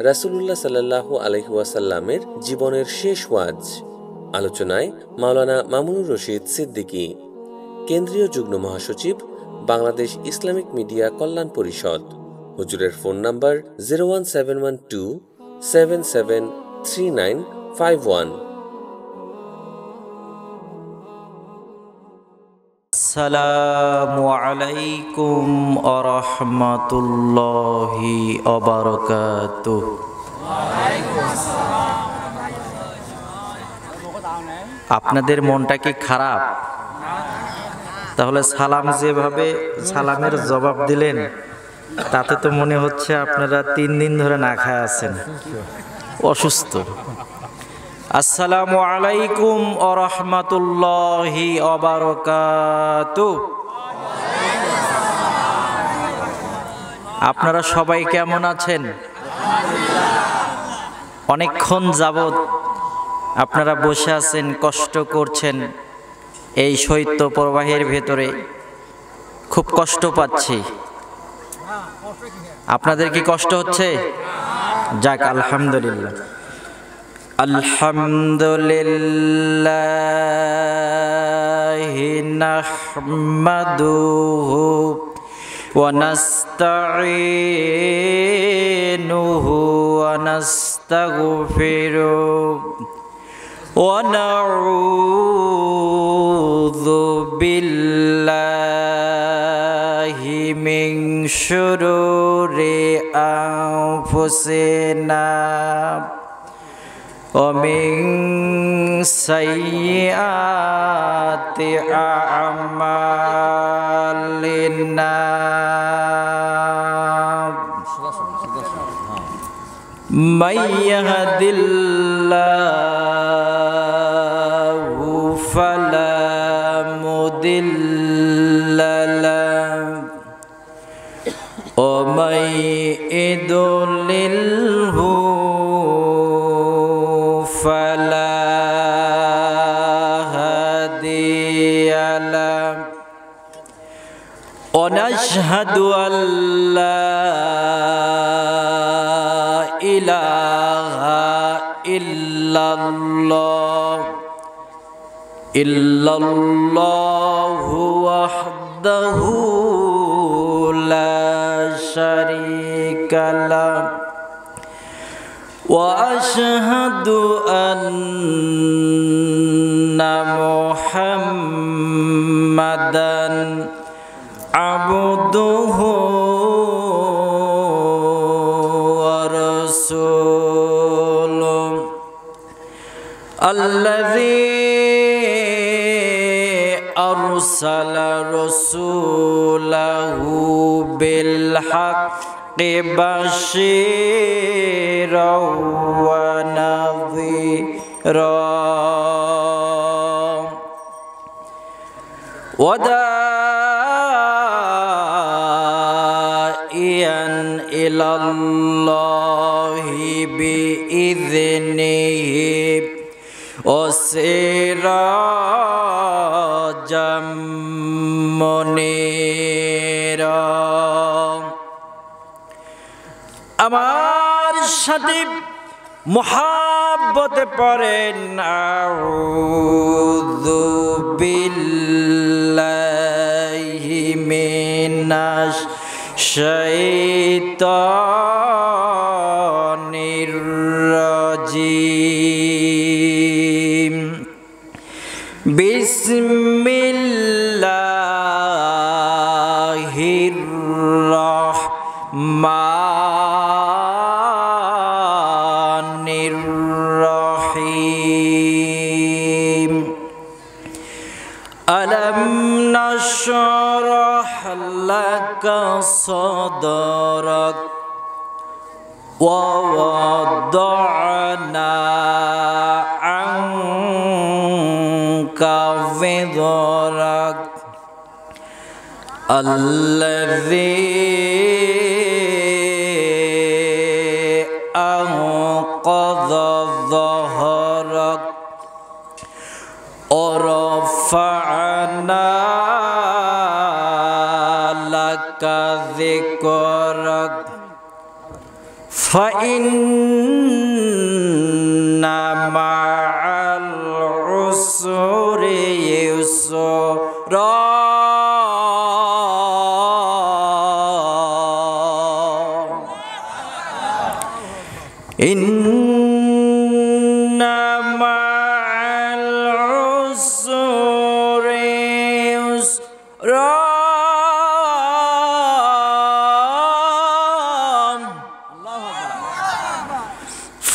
রাসূলুল্লাহ সাল্লাল্লাহু আলাইহি ওয়াসাল্লামের জীবনের শেষ ওয়াজ। আলোচনায় মাওলানা মামুনুর রশিদ সিদ্দিকী, কেন্দ্রীয় যুগ্ম মহাসচিব, বাংলাদেশ ইসলামিক মিডিয়া কল্যাণ পরিষদ। হুজুরের ফোন নাম্বার 01712773951। আসসালামু আলাইকুম ওয়া রাহমাতুল্লাহি ওয়া বারাকাতুহু। আপনাদের মনটা কি খারাপ? তাহলে সালাম যেভাবে সালামের জবাব দিলেন তাতে তো মনে হচ্ছে আপনারা 3 দিন ধরে না খায় আছেন, অসুস্থ। আসসালামু আলাইকুম ওয়া রাহমাতুল্লাহি ওয়া বারাকাতুহু। আপনারা সবাই কেমন আছেন? অনেকক্ষণ যাবত আপনারা বসে আছেন, কষ্ট করছেন। এই শৈত্য প্রবাহের ভেতরে খুব কষ্ট পাচ্ছি। আপনাদের কি কষ্ট হচ্ছে? যাক, আলহামদুলিল্লাহ। আলহামদুলিল্লাহি নাহমাদুহু ওয়া নাস্তাঈনুহু ওয়া নাস্তাগফিরুহু ওয়া নাউযু বিল্লাহি মিন শুরুরি আনফুসিনা ওয়া মিন সাইয়্যাতি আ'মালিনা। মান ইয়াহদিল্লাহু ফালা মুদিল্লা লাহু ওয়া মান ইউদ্লিলহু ফালা হাদিয়া লাহু। ওয়া নাশহাদু আল্লা ইলাহা ইল্লাল্লাহু ওয়াহদাহু লা শারীকা লাহু ওয়া আশহাদু আন্না মুহাম্মাদান আবদুহু ওয়া রাসূলুহু আল্লাযী আরসালা রাসূলাহু বিল হাক্কি বাশীরাও ওয়া নাযীরা ওয়া দাঈয়ান ইলাল্লাহি বিইذনিহি ওয়া সিরাজাম মুনীরা। আমার সাথে মুহাব্বতে পড়েন আউযু বিল্লাহি মিনাশ শাইতানির রাজিম। বিসমিল্লাহির রাহমানির রাহিম। আলাম নাশরাহ লাকা সাদরাক ওয়া ওয়াদা'না আনকা বিযরাক আল্লাযী আনকাযা যাহরাক ওয়া রাফা'না লাকা যিকরাক ফাইন্না মা'আল উসরি ইউসরা ইন্না মা'আল উসরি ইউসরা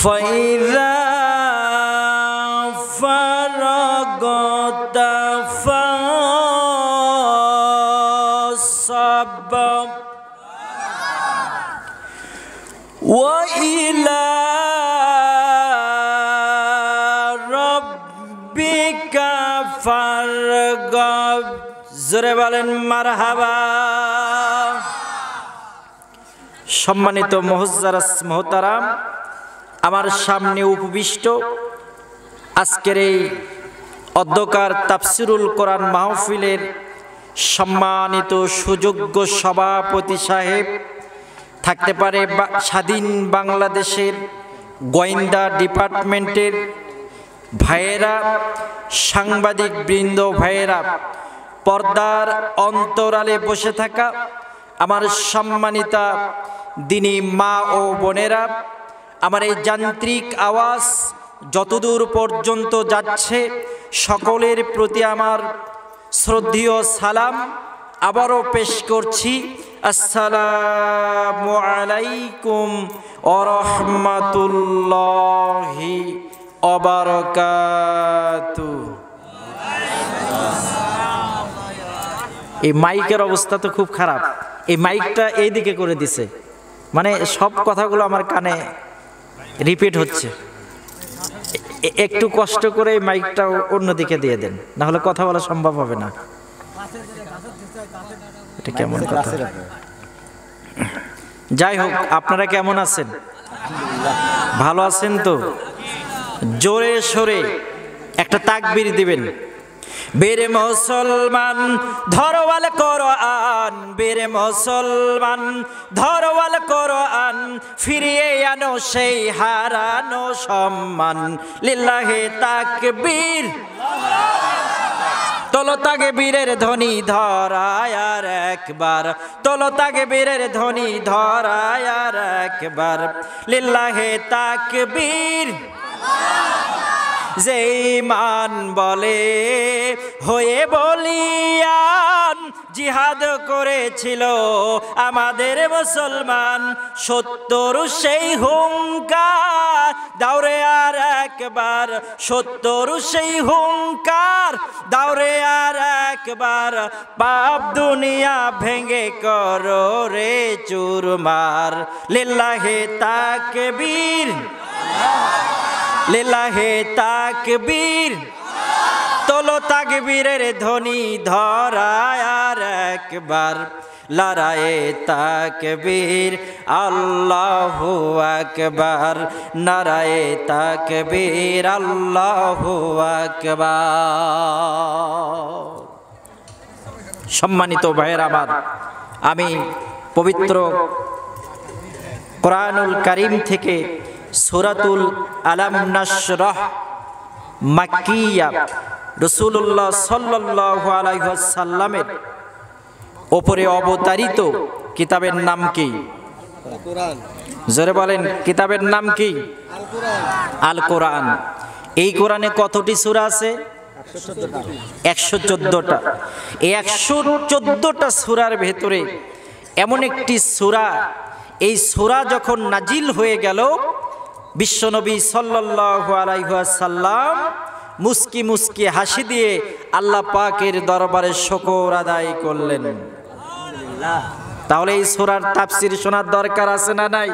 فإذا فرغت فانصب وإلى ربك فارغب জোরে বলেন মারহাবা। সম্মানিত মোহতারাম, আমার সামনে উপবিষ্ট আজকের এই অধ্যকার তাফসিরুল কোরআন মাহফিলের সম্মানিত সুযোগ্য সভাপতি সাহেব, থাকতে পারে স্বাধীন বাংলাদেশের গোয়েন্দা ডিপার্টমেন্টের ভাইয়েরা, সাংবাদিক বৃন্দ ভাইয়েরা, পর্দার অন্তরালে বসে থাকা আমার সম্মানিতা দিনী মা ও বোনেরা, আমার এই যান্ত্রিক আওয়াজ যতদূর পর্যন্ত যাচ্ছে সকলের প্রতি আমার শ্রদ্ধেয় সালাম আবারও পেশ করছি। আসসালামু আলাইকুম ওয়া রাহমাতুল্লাহি ওয়া বারাকাতুহু। এই মাইকের অবস্থা তো খুব খারাপ, এই মাইকটা এই দিকে করে দিছে, মানে সব কথাগুলো আমার কানে রিপিট হচ্ছে। একটু কষ্ট করে এই মাইকটা অন্যদিকে দিয়ে দেন, না হলে কথা বলা সম্ভব হবে না। এটা কেমন কথা? যাই হোক, আপনারা কেমন আছেন? ভালো আছেন তো? জোরে সোরে একটা তাকবীর দিবেন। বেরে মুসলমান ধরওয়াল কোরআন, বেরে মুসলমান ধরওয়াল কোরআন, ফিরিয়ে আনো সেই হারানো সম্মান। লিল্লাহে তাকবীর, তোলো তাকবীরের ধ্বনি ধরায় আর একবার, তোলো তাকবীরের ধ্বনি ধরায় আর একবার। লিল্লাহে তাকবীর, যে ঈমান বলে হয়ে বলিয়ান, জিহাদ করেছিল আমাদের মুসলমান। ৭০ সেই হুঙ্কার দাওরে আর একবার, ৭০ সেই হুঙ্কার দাওরে আর একবার। পাপ দুনিয়া ভেঙে করো রে চুরমার। লিল্লাহে তাকবীর, লিল্লাহে তাকবীর, তোলো তাকবীরের ধ্বনি ধরায় আর একবার। লড়ায়ে তাকবীর, আল্লাহু আকবার, নারায়ে তাকবীর, আল্লাহু আকবার। সম্মানিত ভাইয়ের আমার, আমি পবিত্র কোরআনুল কারীম থেকে সূরাতুল আলাম নাশরাহ মাক্কিয়া, রাসূলুল্লাহ সাল্লাল্লাহু আলাইহি ওয়াসাল্লামের উপরে অবতারিত কিতাবের নাম কি? জোরে বলেন, কিতাবের নাম কি? আল কোরআন। এই কোরআনে কতটি সূরা আছে? 114টা। এই 114টা সূরার ভেতরে এমন একটি সূরা, এই সূরা যখন নাজিল হয়ে গেল, বিশ্বনবী সাল্লাল্লাহু আলাইহি ওয়াসাল্লাম মুস্কি মুস্কি হাসি দিয়ে আল্লাহ পাকের দরবারে শুকর আদায় করলেন। তাহলে এই সূরার তাফসীর শোনার দরকার আছে না নাই?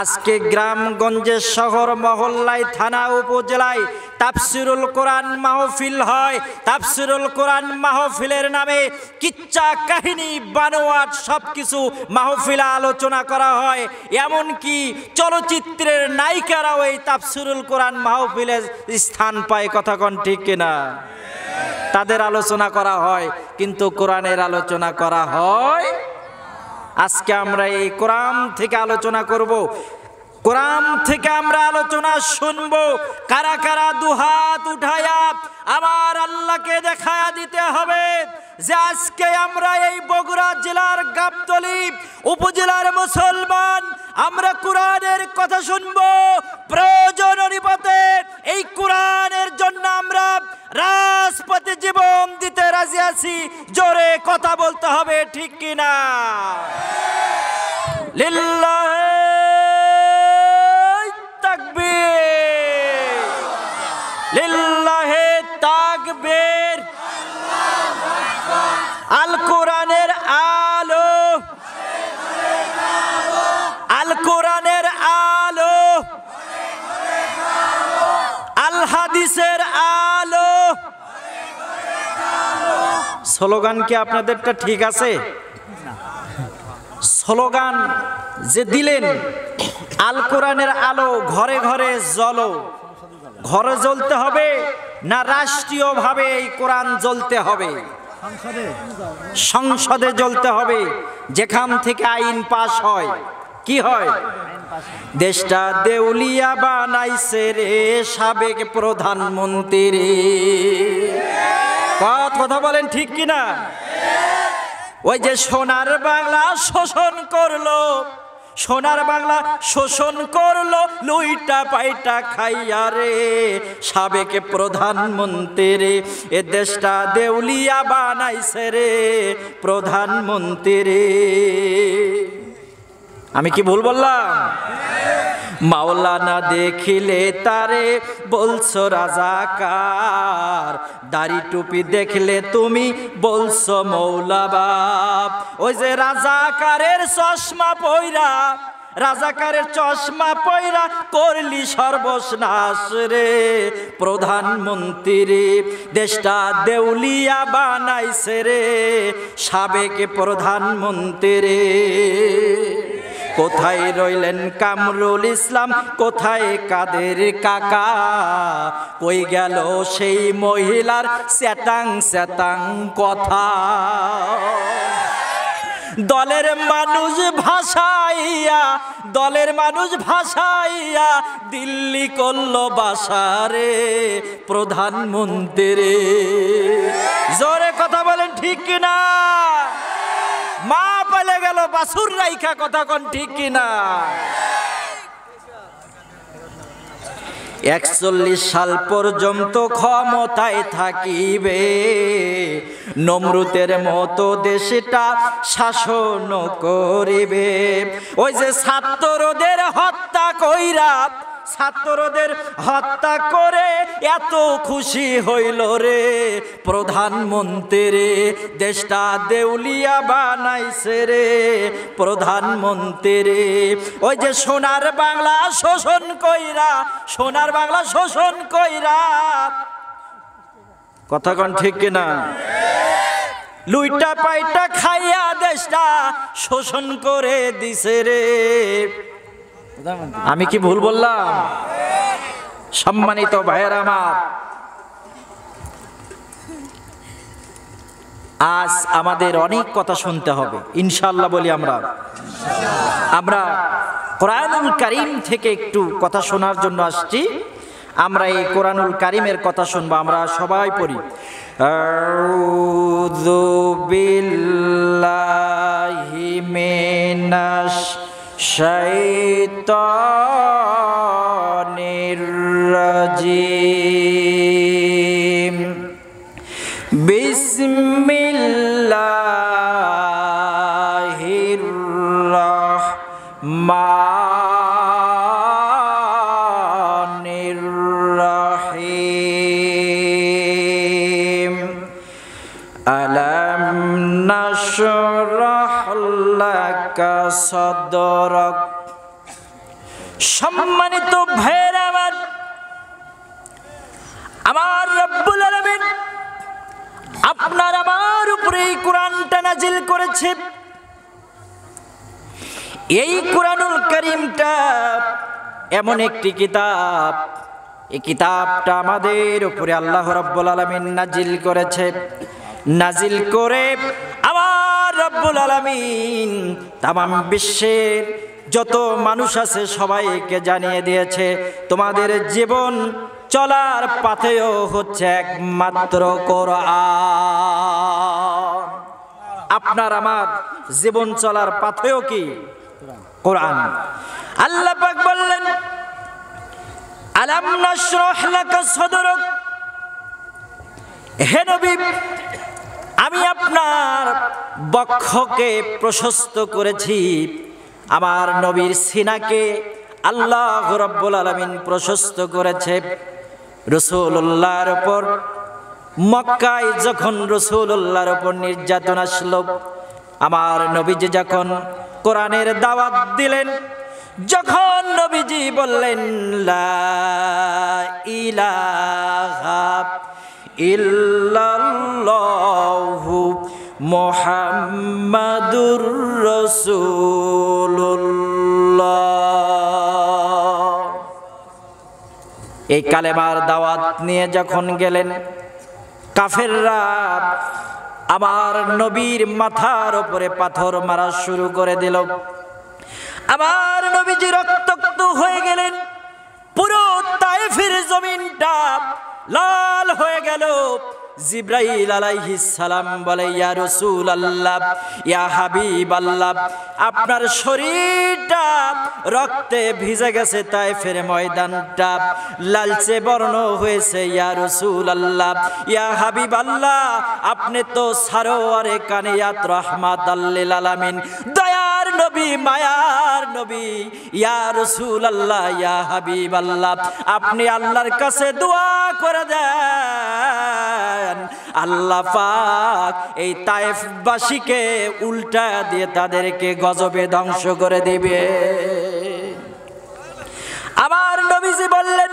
আজকে গ্রামগঞ্জে, শহর মহল্লায়, থানা উপজেলায় তাফসীরুল কোরআন মাহফিল হয়। তাফসীরুল কোরআন মাহফিলের নামে কিচ্ছা কাহিনী বানোয়াট সবকিছু মাহফিলে আলোচনা করা হয়। এমনকি চলচ্চিত্রের নায়িকারাও এই তাফসীরুল কোরআন মাহফিলে স্থান পায়। কথা কোন ঠিক কিনা? তাদের আলোচনা করা হয়, কিন্তু কোরআনের আলোচনা করা হয় আজকে আমরা এই কোরআন থেকে আলোচনা করব, কোরআন থেকে আমরা আলোচনা শুনবো। কারা কারা দুহাত উঠায়া আমার আল্লাহকে দেখায়া দিতে হবে যে আজকে আমরা এই বগুড়া জেলার গাবতলী উপজেলার মুসলমান, আমরা কোরআনের কথা শুনবো। প্রয়োজন অনুপাতে এই কোরআনের জন্য আমরা রাজপথে জীবন দিতে রাজি আছি। জোরে কথা বলতে হবে, ঠিক কিনা? লিল্লাহি তাকবীর, লিল্লাহি তাকবীর। আল কোরআনের আলো, আল কোরআনের আলো, আল হাদিসের আলো। স্লোগান কি আপনাদেরটা ঠিক আছে? স্লোগান যে দিলেন, আল কোরআনের আলো ঘরে ঘরে জ্বলো, ঘরে জ্বলতে হবে না রাষ্ট্রীয়ভাবে এই কোরআন জ্বলতে হবে? সংসদে জ্বলতে হবে, যেখান থেকে আইন পাশ হয়। কি হয়? দেশটা দেউলিয়া বানাইছে রে সাবেক প্রধানমন্ত্রী। কথা বলেন ঠিক কিনা? ওই যে সোনার বাংলা শোষণ করলো, সোনার বাংলা শোষণ করলো, লুইটা পাইটা খাইয়া রে সাবেক প্রধানমন্ত্রী। এ দেশটা দেউলিয়া বানাইছে রে প্রধানমন্ত্রী। আমি কি ভুল বললাম? মাওলানা দেখিলে তারে বলছো রাজাকার, দাড়ি টুপি দেখলে তুমি বলছো মৌলা বাপ। ওই যে রাজাকারের চশমা পয়রা, রাজাকারের চশমা পয়রা করলি সর্বনাশ রে প্রধানমন্ত্রী। দেশটা দেউলিয়া বানাইছে রে সাবেক প্রধানমন্ত্রী। কোথায় রইলেন কামরুল ইসলাম, কোথায় কাদের কাকা? কই গেল সেই মহিলার স্যাটাং স্যাটাং কথা? দলের মানুষ ভাসাইয়া, দলের মানুষ ভাসাইয়া দিল্লি করলো বাসারে প্রধানমন্ত্রী। জোরে কথা বলেন ঠিক কিনা? মা পালে গেল বাসুর রাইখা, কথা কোন ঠিক কিনা? 41 সাল পর্যন্ত ক্ষমতায় থাকিবে নমরুদের মতো দেশটা শাসন করিবে। ওই যে ছাত্রদের হত্যা কইরা, ছাত্রদের হত্যা করে এত খুশি হইল রে প্রধানমন্ত্রী। দেশটা দেউলিয়া বানাইছে রে প্রধানমন্ত্রী। ওই যে সোনার বাংলা শোষণ কইরা, সোনার বাংলা শোষণ কইরা, কথা কোন ঠিক কিনা? লুইটা পাইটা খাইয়া দেশটা শোষণ করে দিছে রে। আমি কি ভুল বললাম? সম্মানিত ভাইয়েরা আমার, আজ আমাদের অনেক কথা শুনতে হবে ইনশাআল্লাহ। বলি আমরা কোরআনুল কারীম থেকে একটু কথা শোনার জন্য আসছি। আমরা এই কোরআনুল কারীমের কথা শুনবো। আমরা সবাই পড়ি আউযু বিল্লাহি মিনাশ শাইতানির রাজিম। বিসমিল্লাহির রাহমানির রাহিম। আলাম নাশরাহ লাকা সাদরাক। সম্মানিত ভাইয়েরা আমার, আমার রব্বুল আলামিন আপনার আমার উপরে এই কোরআনটা নাজিল করেছে। এই কোরআনুল কারীমটা এমন একটি কিতাব, এই কিতাবটা আমাদের উপরে আল্লাহ রাব্বুল আলামিন নাজিল করেছে। নাজিল করে আমার রব্বুল আলামিন তামাম বিশ্বের যত মানুষ আছে সবাইকে জানিয়ে দিয়েছে তোমাদের জীবন চলার পাথেয় হচ্ছে একমাত্র কোরআন। আপনার আমার জীবন চলার পাথেয় কি? কোরআন। আল্লাহ পাক বললেন, আলাম নাশরাহ লাকা সাদরাক, হে নবী আমি আপনার বক্ষকে প্রশস্ত করেছি। আমার নবীর সিনাকে আল্লাহ রাব্বুল আলামিন প্রশস্ত করেছে। রাসূলুল্লাহর উপর মক্কায় যখন রাসূলুল্লাহর উপর নির্যাতন আসলো, আমার নবীজি যখন কোরআনের দাওয়াত দিলেন, যখন নবীজি বললেন লা ইলাহা ইল্লাল্লাহু মুহাম্মাদুর রাসূলুল্লাহ, এই কালেমার দাওয়াত নিয়ে যখন গেলেন, কাফেররা আমার নবীর মাথার উপরে পাথর মারা শুরু করে দিল। আমার নবীজি রক্তাক্ত হয়ে গেলেন। পুরো তায়েফের জমিনটা লাল হয়ে গেল। জিবরাইল আলাইহিস সালাম বলে, ইয়া রাসূলুল্লাহ, ইয়া হাবিবাল্লাহ, আপনার শরীরটা রক্তে ভিজে গেছে, তায়েফের ময়দানটা লালচে বর্ণ হয়েছে। ইয়া রাসূলুল্লাহ, ইয়া হাবিবাল্লাহ, আপনি তো সারোয়ারে কানিয়াত রাহমাতাল লিল আলামিন, দয়ার নবী, মায়ার নবী। ইয়া রাসূলুল্লাহ, ইয়া হাবিবাল্লাহ, আপনি আল্লাহর কাছে দোয়া করে দেন, আল্লাহ পাক এই তায়েফবাসীকে উল্টা দিয়ে তাদেরকে গজবে ধ্বংস করে দিবে। আমার নবীজি বললেন,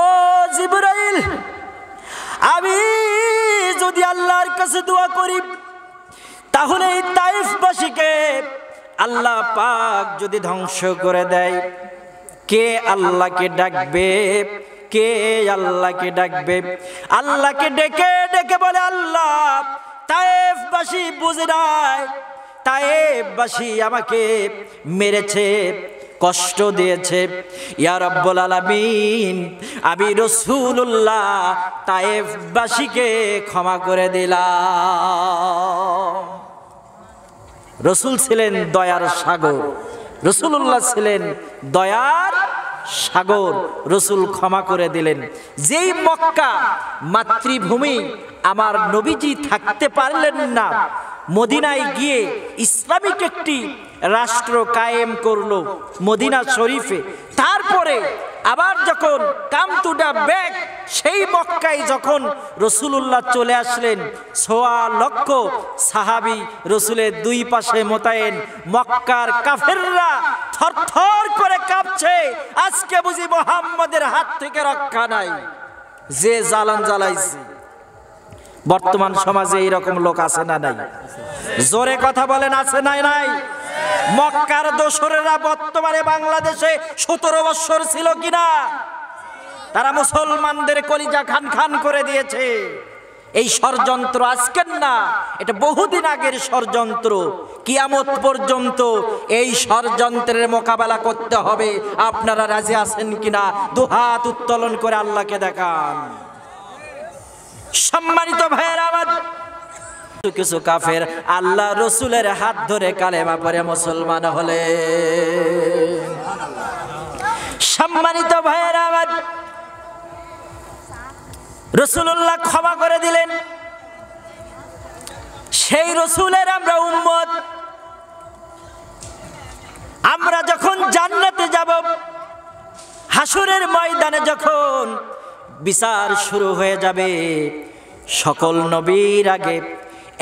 ও জিবরাইল, আমি যদি আল্লাহর কাছে দোয়া করি, তাহলে এই তায়েফবাসীকে আল্লাহ পাক যদি ধ্বংস করে দেয়, কে আল্লাহকে ডাকবে? কে আল্লাহকে ডাকবে? আল্লাহকে ডেকে ডেকে বলে, আল্লাহ, তায়েফবাসী বুঝে নাই, তায়েফবাসী আমাকে মেরেছে, কষ্ট দিয়েছে। ইয়া রাব্বুল আলামিন, আমি রাসূলুল্লাহ তায়েফবাসীকে ক্ষমা করে দিলাম। রাসূল ছিলেন দয়ার সাগর, রাসূলুল্লাহ ছিলেন দয়ার সাগর। রাসূল ক্ষমা করে দিলেন। যেই মক্কা মাতৃভূমি আমার নবীজি থাকতে পারলেন না, মদিনায় গিয়ে ইসলামিক একটি রাষ্ট্র কায়েম করলো মদিনা শরীফে। তারপরে আবার যখন কাম টু দা ব্যাক, সেই মক্কায় যখন রাসূলুল্লাহ চলে আসলেন, ১.৫ লক্ষ সাহাবী রাসূলের দুই পাশে মোতায়েন। মক্কার কাফেররা থরথর করে কাঁপছে, আজকে বুঝি মুহাম্মদের হাত থেকে রক্ষা নাই। যে জ্বালান জ্বালাইছে। বর্তমান সমাজে এইরকম লোক আছে না নাই? জোরে কথা বলেন, আছে নাই? নাই। মক্কার দোসরেরা বর্তমানে বাংলাদেশে ১৭ বছর ছিল কিনা? তারা মুসলমানদের কলিজা খান খান করে দিয়েছে। এই ষড়যন্ত্র আজকের না, এটা বহুদিন আগের ষড়যন্ত্র। কিয়ামত পর্যন্ত এই ষড়যন্ত্রের মোকাবেলা করতে হবে। আপনারা রাজি আছেন কিনা? দুহাত উত্তোলন করে আল্লাহকে দেখান। সম্মানিত ভাইয়েরা আমার, কিছু কাফের আল্লাহ রসুলের হাত ধরে কালেমা পড়ে মুসলমান হলে। সম্মানিত ভাইয়েরা আমার, রাসূলুল্লাহ ক্ষমা করে দিলেন। সেই রাসূলের আমরা উম্মত। আমরা যখন জান্নাতে যাব, হাসরের ময়দানে যখন বিচার শুরু হয়ে যাবে, সকল নবীর আগে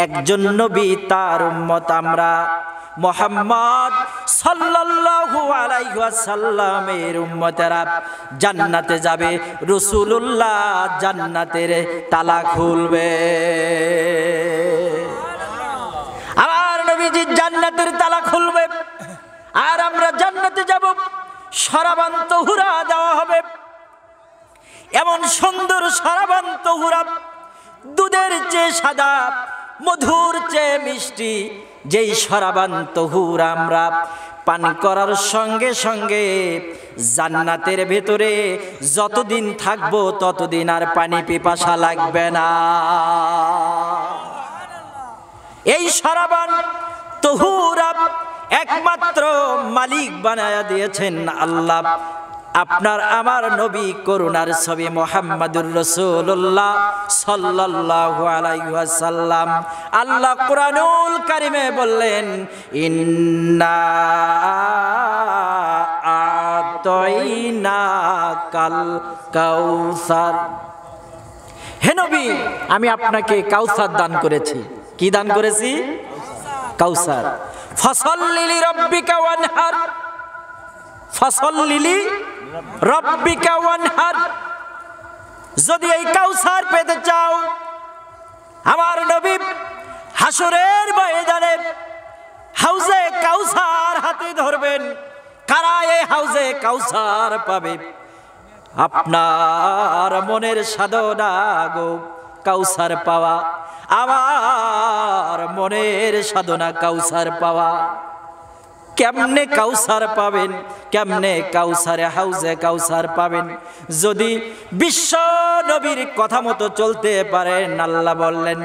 একজন নবী, তার উম্মত আমরা মুহাম্মদ সাল্লাল্লাহু আলাইহি ওয়াসাল্লামের উম্মতেরা জান্নাতে যাবে। রাসূলুল্লাহ জান্নাতের তালা খুলবে। আমার নবীজি জান্নাতের তালা খুলবে, আর আমরা জান্নাতে যাব। শরাবান তহুরা দেওয়া হবে, এমন সুন্দর শরাবান তহুরা, দুধের চেয়ে সাদা, মধুর চেয়ে মিষ্টি যেই শরাবান তহুর আমরা পান করার সঙ্গে সঙ্গে জান্নাতের ভেতরে যতদিন থাকবো ততদিন আর পানি পিপাসা লাগবে না। এই শরাবান তহুর একমাত্র মালিক বানায়া দিয়েছেন আল্লাহ, আপনার আমার নবী করুণার ছবি মুহাম্মাদুর রাসূলুল্লাহ সাল্লাল্লাহু আলাইহি ওয়াসাল্লাম। আল্লাহ কুরআনুল কারীমে বললেন, ইন্না আতাইনাকাল কাউসার। হে নবী, আমি আপনাকে কাউসার দান করেছি। কি দান করেছি? কাউসার। ফাসাল্লি লিরাব্বিকা ওয়ানহার, ফাসাল্লি লিরাব্বিকা ওয়ানহার। যদি এই কাউসার পেতে চাও, আমার নবী হাসরের ময়দানে হাউজে কাউসার হাতে ধরবেন। কারা এই হাউজে কাউসার পাবে? আপনার মনের সাধনা গো কাউসার পাওয়া, আমার মনের সাধনা কাউসার পাওয়া। কেমনে কাউসার পাবেন? কেমনে কাউসারে হাউজে কাউসার পাবেন? যদি বিশ্ব নবীর কথা মতো চলতে পারেন। আল্লাহ বললেন,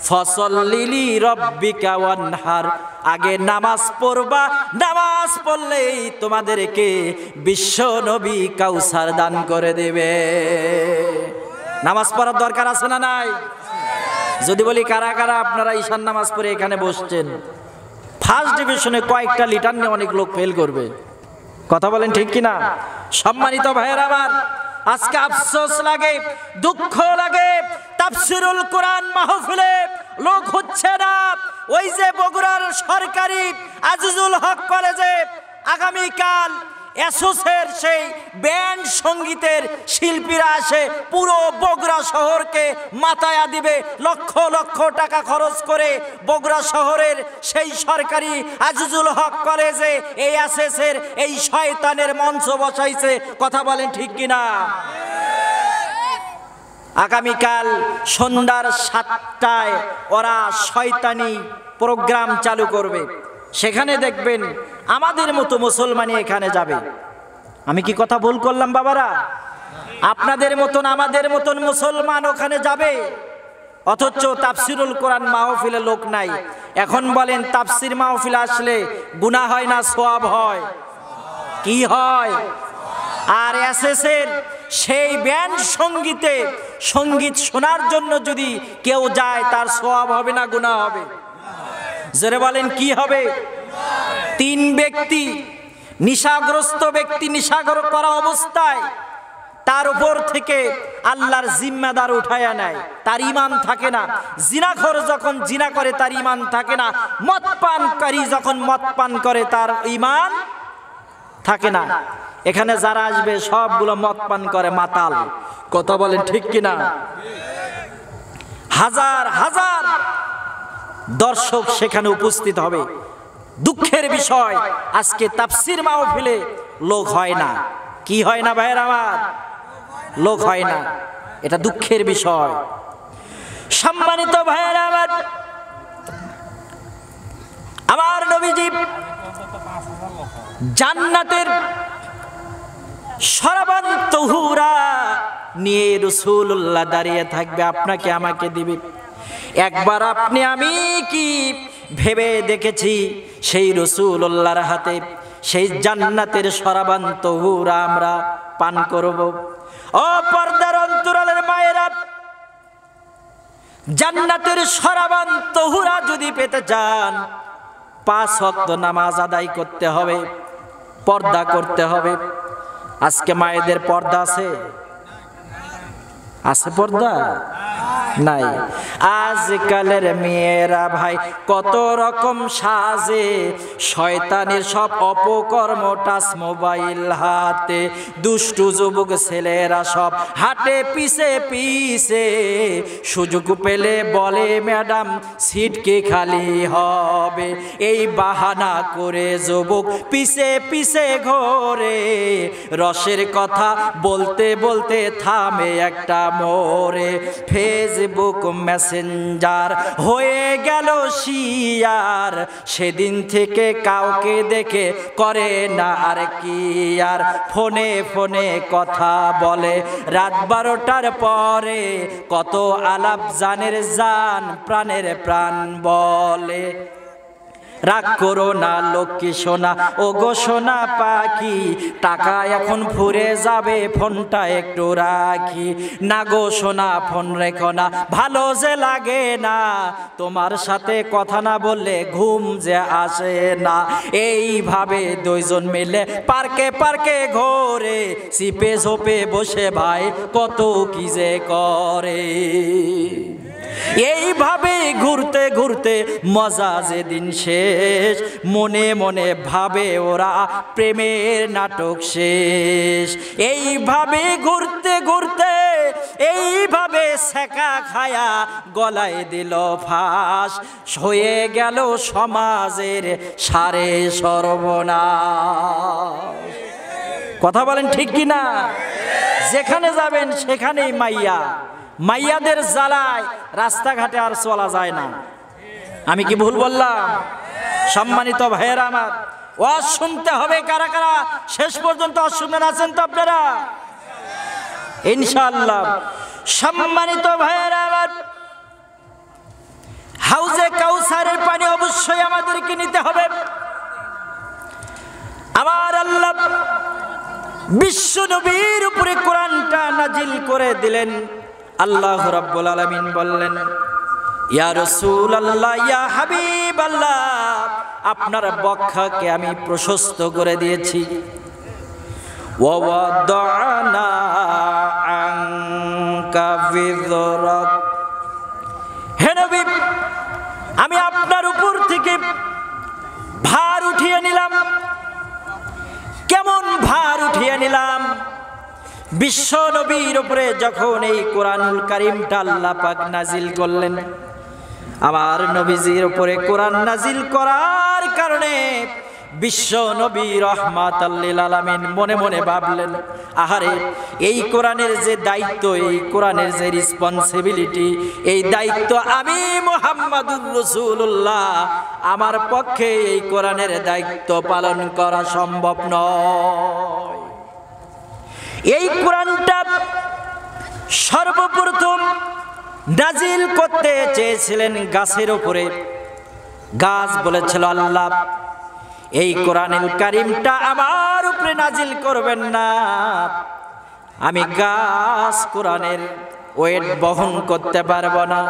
ফসল্লি লিরাব্বিকা ওয়ানহার। আগে নামাজ পড়বা, নামাজ পড়লেই তোমাদেরকে বিশ্ব নবী কাউসার দান করে দেবে। নামাজ পড়ার দরকার আছে না নাই? যদি বলি কারা কারা আপনারা ঈশান নামাজ পড়ে এখানে বসছেন, ফার্স্ট ডিভিশনে কয়েকটা লিটার নিয়ে অনেক লোক ফেল করবে। কথা বলেন ঠিক কিনা? সম্মানিত ভাইয়েরা আমার, আজকে আফসোস লাগে, দুঃখ লাগে, তাফসিরুল কোরআন মাহফিলে লোক হচ্ছে না। ওই যে বগুড়ার সরকারি আজিজুল হক কলেজে আগামীকাল এসোসের সেই ব্যান্ড সঙ্গীতের শিল্পীরা আসে, পুরো বগুড়া শহরকে মাতায়া দিবে। লক্ষ লক্ষ টাকা খরচ করে বগুড়া শহরের সেই সরকারি আজিজুল হক কলেজে এই এসএসের এই শয়তানের মঞ্চ বসাইছে। কথা বলেন ঠিক কিনা? আগামীকাল সন্ধ্যার 7টায় ওরা শয়তানি প্রোগ্রাম চালু করবে। সেখানে দেখবেন আমাদের মতো মুসলমানই এখানে যাবে। আমি কি কথা ভুল করলাম বাবারা? আপনাদের মতন আমাদের মতন মুসলমান ওখানে যাবে, অথচ তাফসিরুল কোরআন মাহফিলে লোক নাই। এখন বলেন তাফসির মাহফিলে আসলে গুনাহ হয় না সওয়াব হয়? কি হয়? আর এসএসের সেই ব্যান্ড সঙ্গীতে সঙ্গীত শোনার জন্য যদি কেউ যায়, তার সওয়াব হবে না গুনাহ হবে? জোরে বলেন কি হবে? 3 ব্যক্তি, নিশাগ্রস্ত ব্যক্তি নিশা করা অবস্থায় তার উপর থেকে আল্লাহর জিম্মাদার উঠায়া নেয়, তার ঈমান থাকে না। জিনাখোর যখন জিনা করে তার ঈমান থাকে না। মদ পানকারী যখন মদ পান করে তার ঈমান থাকে না। এখানে যারা আসবে সবগুলো মদ পান করে মাতাল। কথা বলেন ঠিক কিনা? হাজার হাজার দর্শক সেখানে উপস্থিত হবে। দুঃখের বিষয়, আজকে তাফসির মাহফিলে লোক হয় না। কি হয় না ভাইয়ের আমার? লোক হয় না। এটা দুঃখের বিষয়। সম্মানিত ভাইয়ের আমার, আমার নবীজি জান্নাতের শরাবান তহুরা নিয়ে রাসূলুল্লাহ দাঁড়িয়ে থাকবে, আপনাকে আমাকে দিবে। একবার আপনি আমি কি ভেবে দেখেছি সেই রাসূলুল্লাহর হাতে সেই জান্নাতের শরাবান তহুরা আমরা পান করব? ও পর্দার অন্তরালের মায়েরা, জান্নাতের শরাবান তহুরা যদি পেতে চান, 5 ওয়াক্ত নামাজ আদায় করতে হবে, পর্দা করতে হবে। আজকে মায়েদের পর্দা আছে? আছে পর্দা? নাই। আজকালের মেয়েরা ভাই কত রকম সাজে, শয়তানের সব অপকর্ম, টাচ মোবাইল হাতে, দুষ্টু যুবক ছেলেরা সব হাটে পিছে পিছে, সুযোগ পেলে বলে ম্যাডাম সিট কি খালি হবে। এই বাহানা করে যুবক পিছে পিছে ঘোরে, রসের কথা বলতে বলতে থামে একটা মোরে। ফেজ ফেসবুক মেসেঞ্জার হয়ে গেল শিয়ার, সেদিন থেকে কাউকে দেখে করে না আর কি আর, ফোনে ফোনে কথা বলে রাত 12টার পরে, কত আলাপ জানের জান প্রাণের প্রাণ বলে। রাগ করো না লক্ষ্মী সোনা, ও গো সোনা পাখি, টাকা এখন ফুরে যাবে, ফোনটা একটু রাখি। না গো সোনা ফোন রেখো না, ভালো যে লাগে না, তোমার সাথে কথা না বললে ঘুম যে আসে না। এইভাবে দুইজন মিলে পার্কে পার্কে ঘোরে, সিপে ঝোপে বসে ভাই কত কি যে করে। এইভাবে ঘুরতে ঘুরতে মজা যেদিন শেষ, মনে মনে ভাবে ওরা প্রেমের নাটক শেষ। এইভাবে ঘুরতে ঘুরতে এইভাবে সেকা খায়া গলায় দিল ফাঁস, হয়ে গেল সমাজের সারে সর্বনাশ। কথা বলেন ঠিক কিনা? যেখানে যাবেন সেখানেই মাইয়া, মাইয়াদের জ্বালায় রাস্তাঘাটে আর চলা যায় না। আমি কি ভুল বললাম? সম্মানিত ভাইয়েরা আমার, ওয়াজ শুনতে হবে। কারা কারা শেষ পর্যন্ত ওয়াজ শুনবেন আছেন তো আপনারা? ইনশাআল্লাহ। সম্মানিত ভাইয়েরা আমার, হাউজে কাউসারের পানি অবশ্যই আমাদেরকে নিতে হবে। আমার আল্লাহ বিশ্ব নবীর উপরে কোরআনটা নাজিল করে দিলেন। আল্লাহ রাব্বুল আলামিন বললেন, ইয়া রাসূলুল্লাহ, ইয়া হাবিবাল্লাহ, আপনার বক্ষকে আমি প্রশস্ত করে দিয়েছি। ওয়া ওয়াদানা আনকা বিযরাক, হে নবী, আমি আপনার উপর থেকে ভার উঠিয়ে নিলাম। কেমন ভার উঠিয়ে নিলাম? বিশ্ব নবীর উপরে যখন এই কোরআনুল কারীমটা আল্লাহ পাক নাজিল করলেন, আমার নবীজির উপরে কোরআন নাজিল করার কারণে বিশ্ব নবী রাহমাতাল লিল আলামিন মনে মনে ভাবলেন, আহারে, এই কোরআনের যে দায়িত্ব, এই কোরআনের যে রেসপন্সিবিলিটি, এই দায়িত্ব আমি মুহাম্মাদুর রাসূলুল্লাহ, আমার পক্ষে এই কোরআনের দায়িত্ব পালন করা সম্ভব নয়। এই কোরআনটা সর্বপ্রথম নাজিল করতে চেয়েছিলেন গাছের উপরে। গাছ বলেছিল, আল্লাহ, এই কোরআনুল কারীমটা আমার উপরে নাজিল করবেন না, আমি গাছ কোরআনের ওয়েট বহন করতে পারবো না।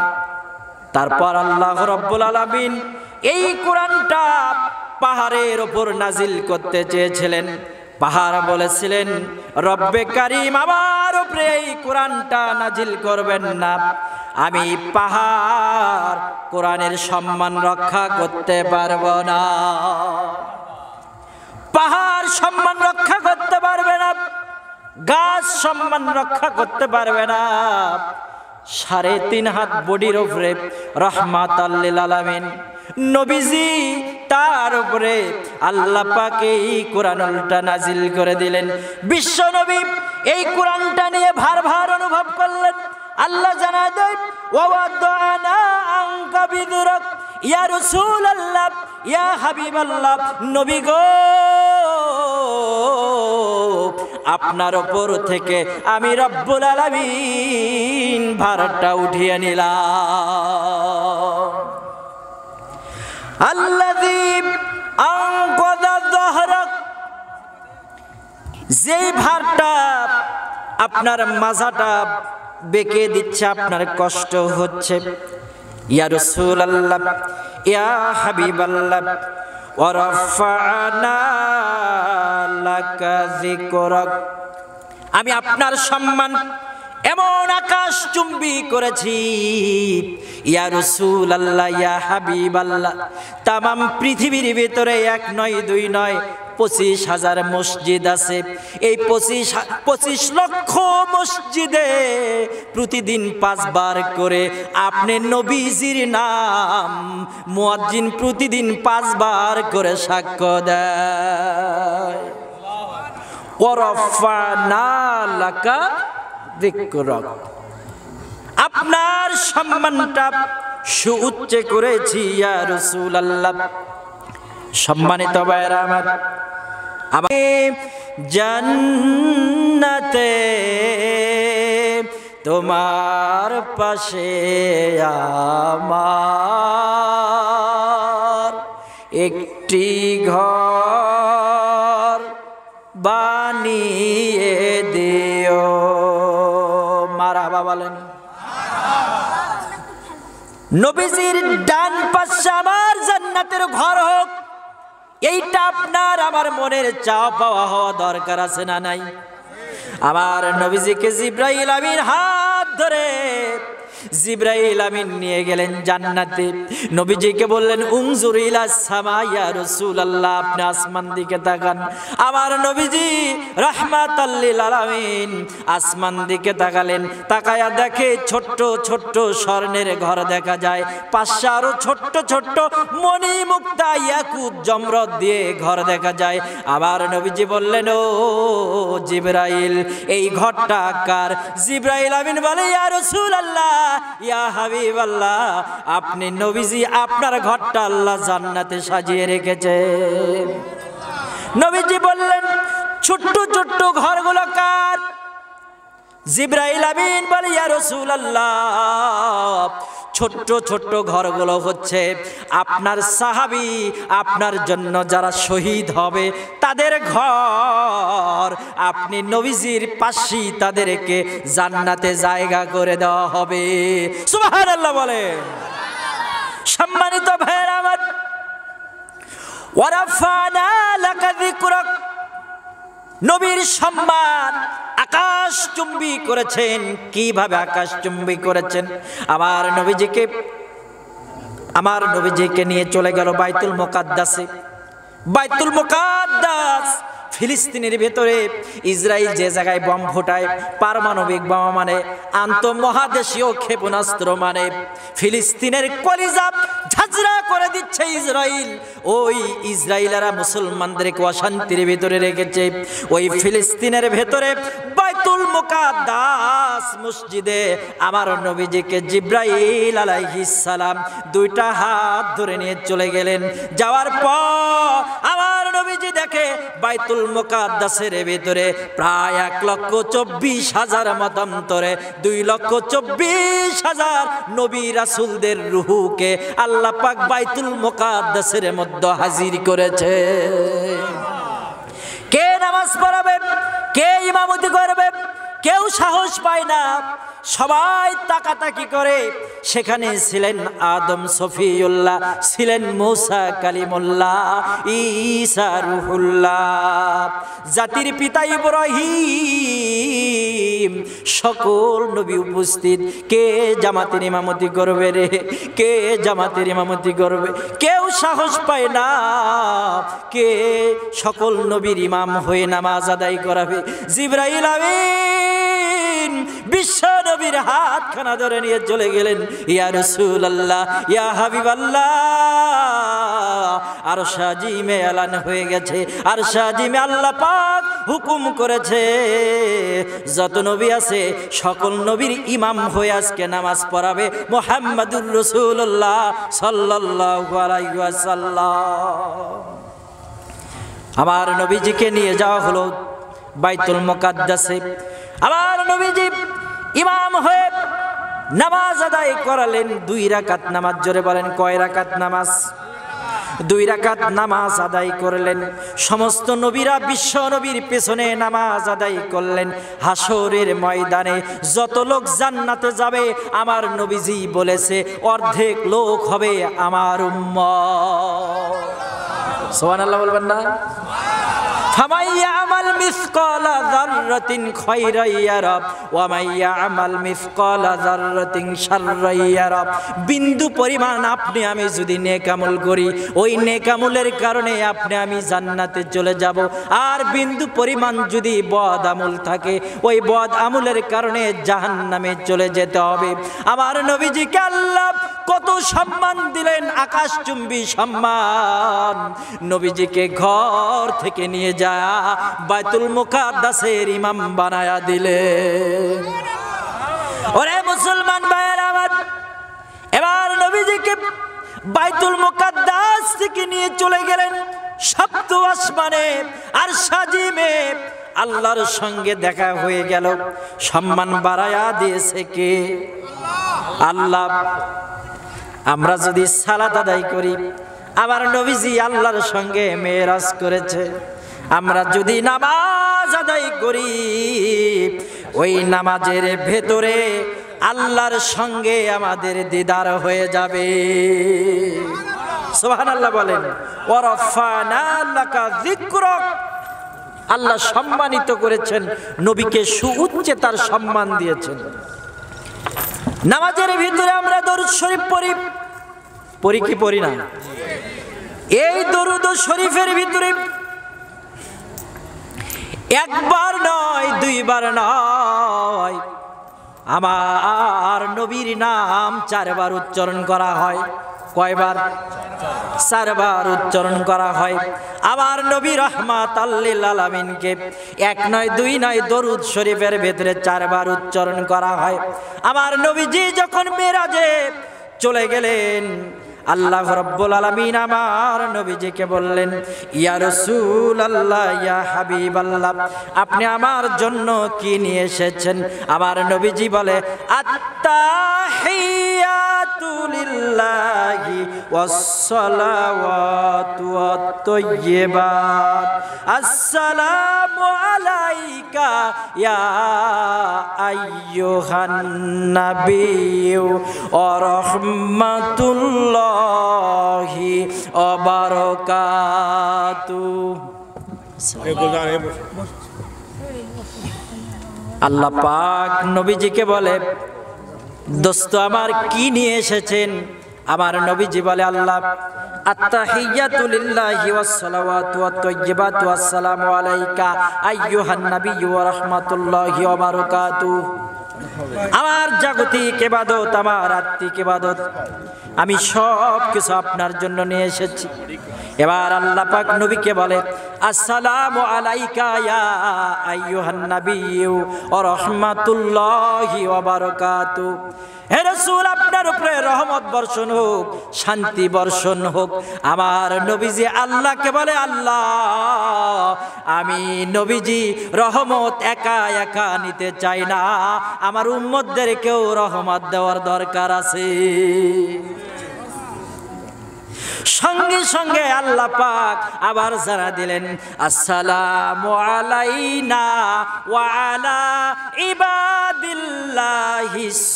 তারপর আল্লাহ রাব্বুল আলামিন এই কোরআনটা পাহাড়ের উপর নাজিল করতে চেয়েছিলেন। পাহাড় বলেছিলেন, রব্বে কারীম, আমার উপরে এই কোরআনটা নাজিল করবেন না, আমি পাহাড় কোরআনের সম্মান রক্ষা করতে পারবো না। পাহাড় সম্মান রক্ষা করতে পারবে না, গাছ সম্মান রক্ষা করতে পারবে না। 3.5 হাত বডির উপরে রাহমাতাল লিল আলামিন নবীজি, তার উপরে আল্লাহ পাক এই কোরআনটা নাজিল করে দিলেন। বিশ্ব নবী এই কোরআনটা নিয়ে ভার ভার অনুভব করলেন। আল্লাহ জানায় দেন, ওয়া ওয়াদানা আনকা বিযরাক, ইয়া রাসূলুল্লাহ, ইয়া হাবিবাল্লাহ, নবী গো, আপনার উপর থেকে আমি রব্বুল আলামিন ভারটা উঠিয়ে নিলাম। আল্লাযী আনকাযা যাহরাক, যেই ভারটা আপনার মাজাটা বেঁকে দিচ্ছে, আপনার কষ্ট হচ্ছে। ইয়া রাসূলুল্লাহ, ইয়া হাবিবাল্লাহ, ওয়া রাফা'না লাকা যিকরাক, আমি আপনার সম্মান এমন আকাশ চুম্বি করেছি। ইয়া রাসূলুল্লাহ, ইয়া হাবিবাল্লাহ, তামাম পৃথিবীর ভিতরে 1 নয় 2 নয় 25,000 মসজিদ আছে। এই 25 লক্ষ মসজিদে প্রতিদিন 5 বার করে আপনি নবীজির নাম মুয়াজ্জিন প্রতিদিন 5 বার করে সাক্ষ্য দেয়। ওয়া রাফা'না লাকা যিকরাক, আপনার সম্মানটা সুউচ্চে করেছি ইয়া রাসূলুল্লাহ। সম্মানিত ভাইরা আমার, আমি জান্নাতে তোমার পাশে আমার একটি ঘর বানিয়ে দিও। মারহাবা বলেন। নবীজির ডান পাশে আমার জান্নাতের ঘর হোক, এইটা আপনার আমার মনের চাওয়া পাওয়া হওয়া দরকার আছে না নাই? আমার নবীজিকে জিবরাইল আমিন হাত ধরে জিবরাইল আমিন নিয়ে গেলেন জান্নাতে। নবীজিকে বললেন উনজুর ইলাস সামা ইয়া রাসূলুল্লাহ, আপনি আসমান দিকে তাকান। আমার নবীজি রাহমাতাল লিল আলামিন আসমান দিকে তাকালেন, তাকায়া দেখে ছোট্ট ছোট্ট স্বর্ণের ঘর দেখা যায়, পাশে আরো ছোট্ট ছোট্ট মণি মুক্তা ইয়াকুত জমরত দিয়ে ঘর দেখা যায়। আবার নবীজি বললেন ও জিবরাইল, এই ঘরটা কার? জিবরাইল আমিন বলে ইয়া রাসূলুল্লাহ, ইয়া হাবিবাল্লাহ, আপনি নবীজি আপনার ঘরটা আল্লাহ জান্নাতে সাজিয়ে রেখেছে। নবীজি বললেন ছোট্ট ছোট্ট ঘরগুলো কার? জিবরাইল আমিন বলে ইয়া রাসূলুল্লাহ, ছোট্ট ছোট্ট ঘরগুলো হচ্ছে আপনার সাহাবী, আপনার জন্য যারা শহীদ হবে তাদের ঘর। আপনি নবীজির পাশেই তাদেরকে জান্নাতে জায়গা করে দেওয়া হবে। সুবহানাল্লাহ বলে। সম্মানিত ভাইরা আমার, ওয়ারাফানা লাকা যিকরাক, নবীর সম্মান আকাশচুম্বী করেছেন। কিভাবে আকাশচুম্বী করেছেন? আমার নবীজিকে নিয়ে চলে গেল বাইতুল মুকাদ্দাসে। বাইতুল মুকাদ্দাস ফিলিস্তিনের ভেতরে ইসরায়েল যে জায়গায় বম ফোটায়, পারমাণবিক বোমা মানে, আন্তঃমহাদেশীয় ক্ষেপণাস্ত্র মানে, ফিলিস্তিনের কলিজা ঝাঁঝরা করে দিচ্ছে ইসরায়েল। ওই ইসরায়েলেরা মুসলমানদেরকে অশান্তির ভেতরে রেখেছে। ওই ফিলিস্তিনের ভেতরে বাইতুল মুকাদ্দাস মসজিদে আমার নবীজিকে জিবরাইল আলাইহিস সালাম দুইটা হাত ধরে নিয়ে চলে গেলেন। যাওয়ার পর আমার নবীজি দেখে বাইতুল মুকাদ্দাসের ভেতরে প্রায় 1,24,000 মতান্তরে 2,24,000 নবী রাসূলদের রূহকে আল্লাহ পাক বাইতুল মুকাদ্দাসের মধ্যে হাজির করেছে। কে নামাজ পড়াবে, কে ইমামতি করবে? কেউ সাহস পায় না, সবাই তাকাতাকি করে। সেখানে ছিলেন আদম সফিউল্লাহ, ছিলেন মূসা কালিমুল্লাহ, ঈসা রূহুল্লাহ, জাতির পিতা ইব্রাহিম, সকল নবী উপস্থিত। কে জামাতের ইমামতি করবে রে? কে জামাতের ইমামতি করবে? কেউ সাহস পায় না। কে সকল নবীর ইমাম হয়ে নামাজ আদায় করাবে? জিবরাইল আমিন বিশ্ব নবীর হাতখানা ধরে নিয়ে চলে গেলেন। ইয়া রাসূলুল্লাহ, ইয়া হাবিবাল্লাহ, আরশ আজিমে এলান হয়ে গেছে। আরশ আজিমে আল্লাহ পাক হুকুম করেছে যত নবী আছে সকল নবীর ইমাম হয়ে আজকে নামাজ পড়াবে মুহাম্মাদুর রাসূলুল্লাহ সাল্লাল্লাহু আলাইহি ওয়াসাল্লাম। আমার নবীজিকে নিয়ে যাওয়া হলো বাইতুল মুকাদ্দাসে। আমার নবীজি ইমাম হয়ে নামাজ আদায় করালেন। 2 রাকাত নামাজ। জোরে বলেন কয় রাকাত নামাজ? 2 রাকাত নামাজ আদায় করলেন। সমস্ত নবীরা বিশ্ব নবীর পেছনে নামাজ আদায় করলেন। হাসরের ময়দানে যত লোক জান্নাতে যাবে আমার নবীজি বলেছে অর্ধেক লোক হবে আমার উম্মত। সুবহানাল্লাহ বলবেন না? ফামাইয়া আমাল মিসকালা যাররাতিন খায়রান ইয়ারা ওয়া মাইয়া আমাল মিসকালা যাররাতিন শাররান ইয়ারা। বিন্দু পরিমাণ আপনি আমি যদি নেক আমল করি, ওই নেক আমলের কারণে আপনি আমি জান্নাতে চলে যাব। আর বিন্দু পরিমাণ যদি বদ আমল থাকে, ওই বদ আমলের কারণে জাহান্নামে চলে যেতে হবে। আমার নবীজিকে আল্লাহ কত সম্মান দিলেন, আকাশচুম্বী সম্মান। নবীজিকে ঘর থেকে নিয়ে যা বাইতুল মুকাদ্দাসের ইমাম বানায়া দিলেন। ওরে মুসলমান ভাইরা, নবীজিকে বাইতুল মুকাদ্দাস থেকে নিয়ে চলে গেলেন সপ্ত আসমানে, আর সাজিমে আল্লাহর সঙ্গে দেখা হয়ে গেল। সম্মান বাড়ায়া দিয়েছে কে? আল্লাহ। আমরা যদি সালাত আদায় করি, আমার নবীজি আল্লাহর সঙ্গে মেরাজ করেছে। আমরা যদি নামাজ আদায় করি, ওই নামাজের ভেতরে আল্লাহর সঙ্গে আমাদের দিদার হয়ে যাবে। সুবহানাল্লাহ বলেন। ওয়া রাফা'না লাকা যিকরাক। আল্লাহ সম্মানিত করেছেন নবীকে, সুউচ্চে তার সম্মান দিয়েছেন। নামাজের ভিতরে আমরা দরুদ শরীফ পড়ি কি পড়ি না? এই দরুদ শরীফের ভিতরে একবার নয়, দুইবার নয়, আমার নবীর নাম 4 বার উচ্চারণ করা হয়। কয়বার? 4 বার উচ্চারণ করা হয়। আমার নবী রাহমাতাল লিল আলামিনকে 1 নয় 2 নয় দরুদ শরীফের ভিতরে 4 বার উচ্চারণ করা হয়। আমার নবীজি যখন মেরাজে চলে গেলেন, আল্লাহ রাব্বুল আলামিন আমার নবীজিকে বললেন, ইয়া রাসূলুল্লাহ, ইয়া হাবিবাল্লাহ, আপনি আমার জন্য কি নিয়ে এসেছেন? আমার নবীজি বলে, আত্তাহিয়াতু লিল্লাহি ওয়াস সালাওয়াতু ওয়াত তাইয়্যিবাত, আসসালামু আলাইকা ইয়া আইয়ুহান নাবিয়্যু ওয়া রাহমাতুল্লাহ ওয়া বারাকাতুহু। আল্লাহ পাক নবীজিকে বলে, দোস্ত আমার কি নিয়ে এসেছেন? আমার নবীজি বলে, আল্লাহ, আত্তাহিয়াতু লিল্লাহি ওয়াস সালাওয়াতু ওয়াত তাইয়্যিবাতু, আসসালামু আলাইকা আইয়ুহান নাবিয়্যু ওয়া রাহমাতুল্লাহি ওয়া বারাকাতুহু। আমার জাগতিক ইবাদত, আমার আত্মিক ইবাদত, আমি সব কিছু আপনার জন্য নিয়ে এসেছি। এবার আল্লাহ পাক নবীকে বলে, আসসালামু আলাইকা ইয়া আইয়ুহান নাবিয়্যু ওয়া রাহমাতুল্লাহি ওয়া বারাকাতুহু। হে রাসূল, আপনার উপরে রহমত বর্ষণ হোক, শান্তি বর্ষণ হোক। আমার নবীজি আল্লাহকে বলে, আল্লাহ, আমি নবীজি রহমত একা একা নিতে চাই না, আমার উম্মতদেরকেও রহমত দেওয়ার দরকার আছে। সঙ্গে সঙ্গে আল্লাহ পাক আবার জানা দিলেন, আসসালামু আলাইনা ওয়া আলা ইবাদিল্লাহিস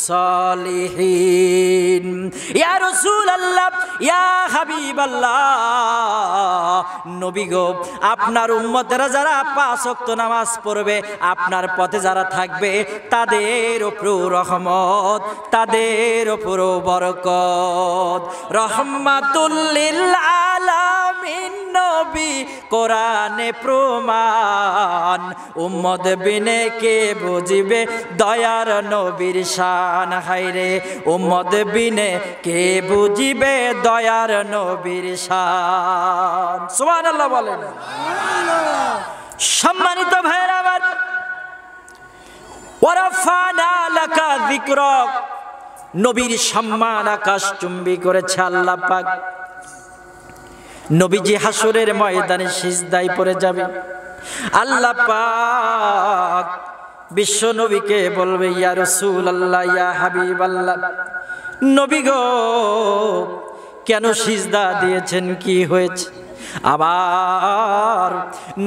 সালিহিন। ইয়া রাসূলুল্লাহ, ইয়া হাবিবাল্লাহ, নবী গো, আপনার উম্মতেরা যারা 5 ওয়াক্ত নামাজ পড়বে, আপনার পথে যারা থাকবে, তাদের উপর রহমত, তাদের উপর বরকত। রহমাতুল লিল আলামিন নবী কোরআনে প্রমাণ, উম্মত বিনে কে বুঝিবে দয়ার নবীর শান। হায়রে, উম্মত বিনে কে বুঝিবে দয়ার নবীর শান। সুবহানাল্লাহ বলেন। সম্মানিত ভাইরা আমার, ওয়া রাফা'না লাকা যিকরাক, নবীর সম্মান আকাশ চুম্বি করেছে আল্লাহ পাক। নবীজি হাসরের ময়দানে সিজদায় পড়ে যাবে। আল্লাহ পাক বিশ্ব নবীকে বলবে, ইয়া রাসূলুল্লাহ, ইয়া হাবিবাল্লাহ, নবী গো, কেন সিজদা দিয়েছেন, কি হয়েছে? আবার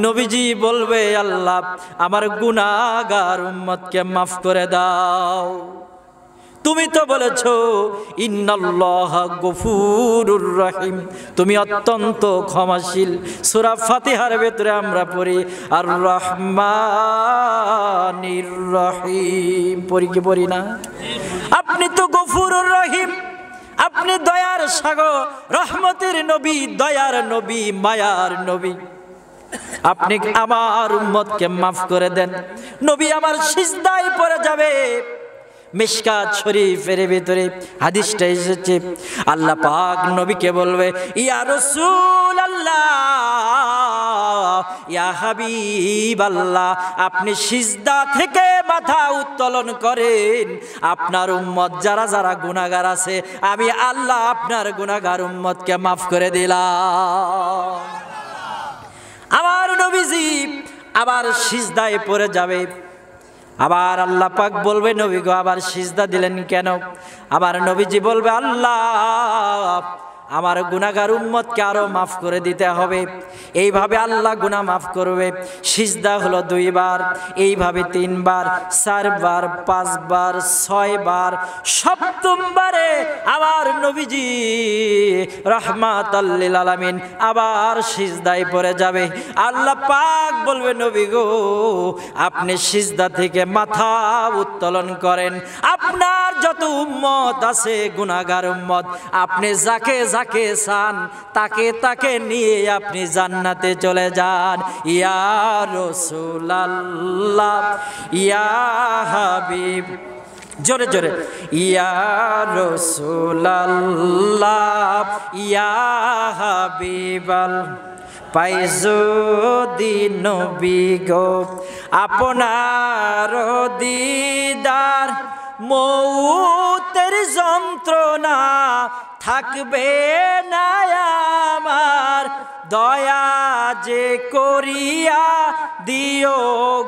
নবীজি বলবে, আল্লাহ, আমার গুনাহগার উম্মতকে মাফ করে দাও। তুমি তো বলেছো ইন্নাল্লাহা গফুরুর রহিম, তুমি অত্যন্ত ক্ষমাশীল। সূরা ফাতিহার ভিতরে আমরা পড়ি আর রহমানির রহিম, পড়ি কি পড়ি না? আপনি তো গফুরুর রহিম, আপনি দয়ার সাগর, রহমতের নবী, দয়ার নবী, মায়ার নবী। আপনি আমার উম্মতকে মাফ করে দেন। নবী আমার সিজদায় পড়ে যাবে, মিশকাত শরীফের ভিতরে হাদিসটা এসেছে, আল্লাহ পাক নবীকে বলবে, ইয়া রাসূলুল্লাহ, ইয়া হাবিবাল্লাহ, আপনি সিজদা থেকে মাথা উত্তোলন করেন, আপনার উম্মত যারা যারা গুনাহগার আছে আমি আল্লাহ আপনার গুনাহগার উম্মতকে মাফ করে দিলাম। আমার নবীজি আবার সিজদায় পড়ে যাবে, আবার আল্লাহ পাক বলবে, নবী গো আবার সিজদা দিলেন কেন? আবার নবীজি বলবে, আল্লাহ আমার গুনাহগার উম্মতকে আরো মাফ করে দিতে হবে। এইভাবে আল্লাহ গুনাহ মাফ করবে। সিজদা হলো 2 বার, এইভাবে 3 বার, 4 বার, 5 বার, 6 বার। 7ম বারে আমার নবীজি রাহমাতাল লিল আলামিন আবার সিজদায় পড়ে যাবে। আল্লাহ পাক বলবে, নবী গো আপনি সিজদা থেকে মাথা উত্তোলন করেন, আপনার যত উম্মত আছে গুনাহগার উম্মত, আপনি যাকে যাকে চান তাকে তাকে নিয়ে আপনি জান্নাতে চলে যান। ইয়া রাসূলুল্লাহ, ইয়া হাবিব, জোরে জোরে, ইয়া রাসূলুল্লাহ, ইয়া হাবিবাল, পাই যদি নবী গো আপনার দিদার, মৌতের যন্ত্রণা থাকবে না আমার, দয়া যে করিয়া দিও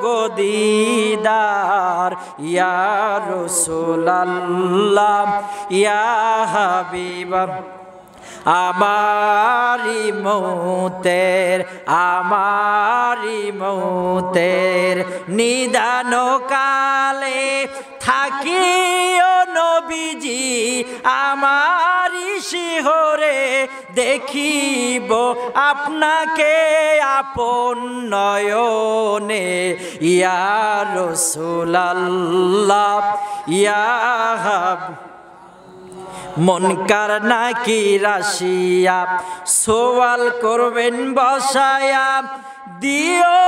গো দিদার। ইয়া রাসূলুল্লাহ, ইয়া হাবিবা, আমারি মৌতের নিদান কালে থাকিও নবীজি আমারি শিহরে, দেখিব আপনাকে আপন নয়নে। ইয়া রাসূলুল্লাহ, ইয়া হাবিব, মনকার নাকির আসিয়া সওয়াল করবেন বসায়া, দিও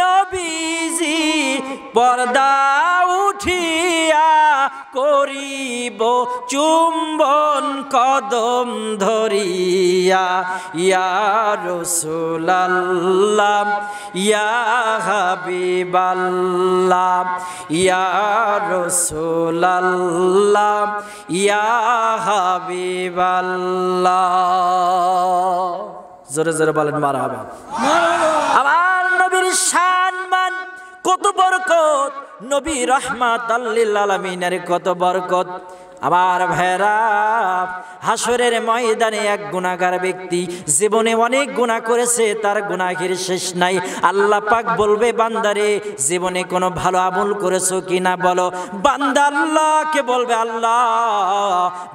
নবীজি পর্দা উঠিয়া, করিব চুম্বন কদম ধরিয়া। ইয়া রাসূলুল্লাহ, ইয়া হাবিবাল্লাহ, ইয়া রাসূলুল্লাহ, ইয়া হাবিবাল্লাহ। জোরে জোরে বলেন মারহাবা। আমার নবীর সম্মান কত বরকত, নবী রাহমাতাল লিল আলামিনের কত বরকত। আমার ভাইরা, হাসরের ময়দানে এক গুনাহগার ব্যক্তি জীবনে অনেক গুনাহ করেছে, তার গুনাহের শেষ নাই। আল্লাহ পাক বলবে, বান্দারে জীবনে কোনো ভালো আমল করেছো কিনা বলো। বান্দা আল্লাহকে বলবে, আল্লাহ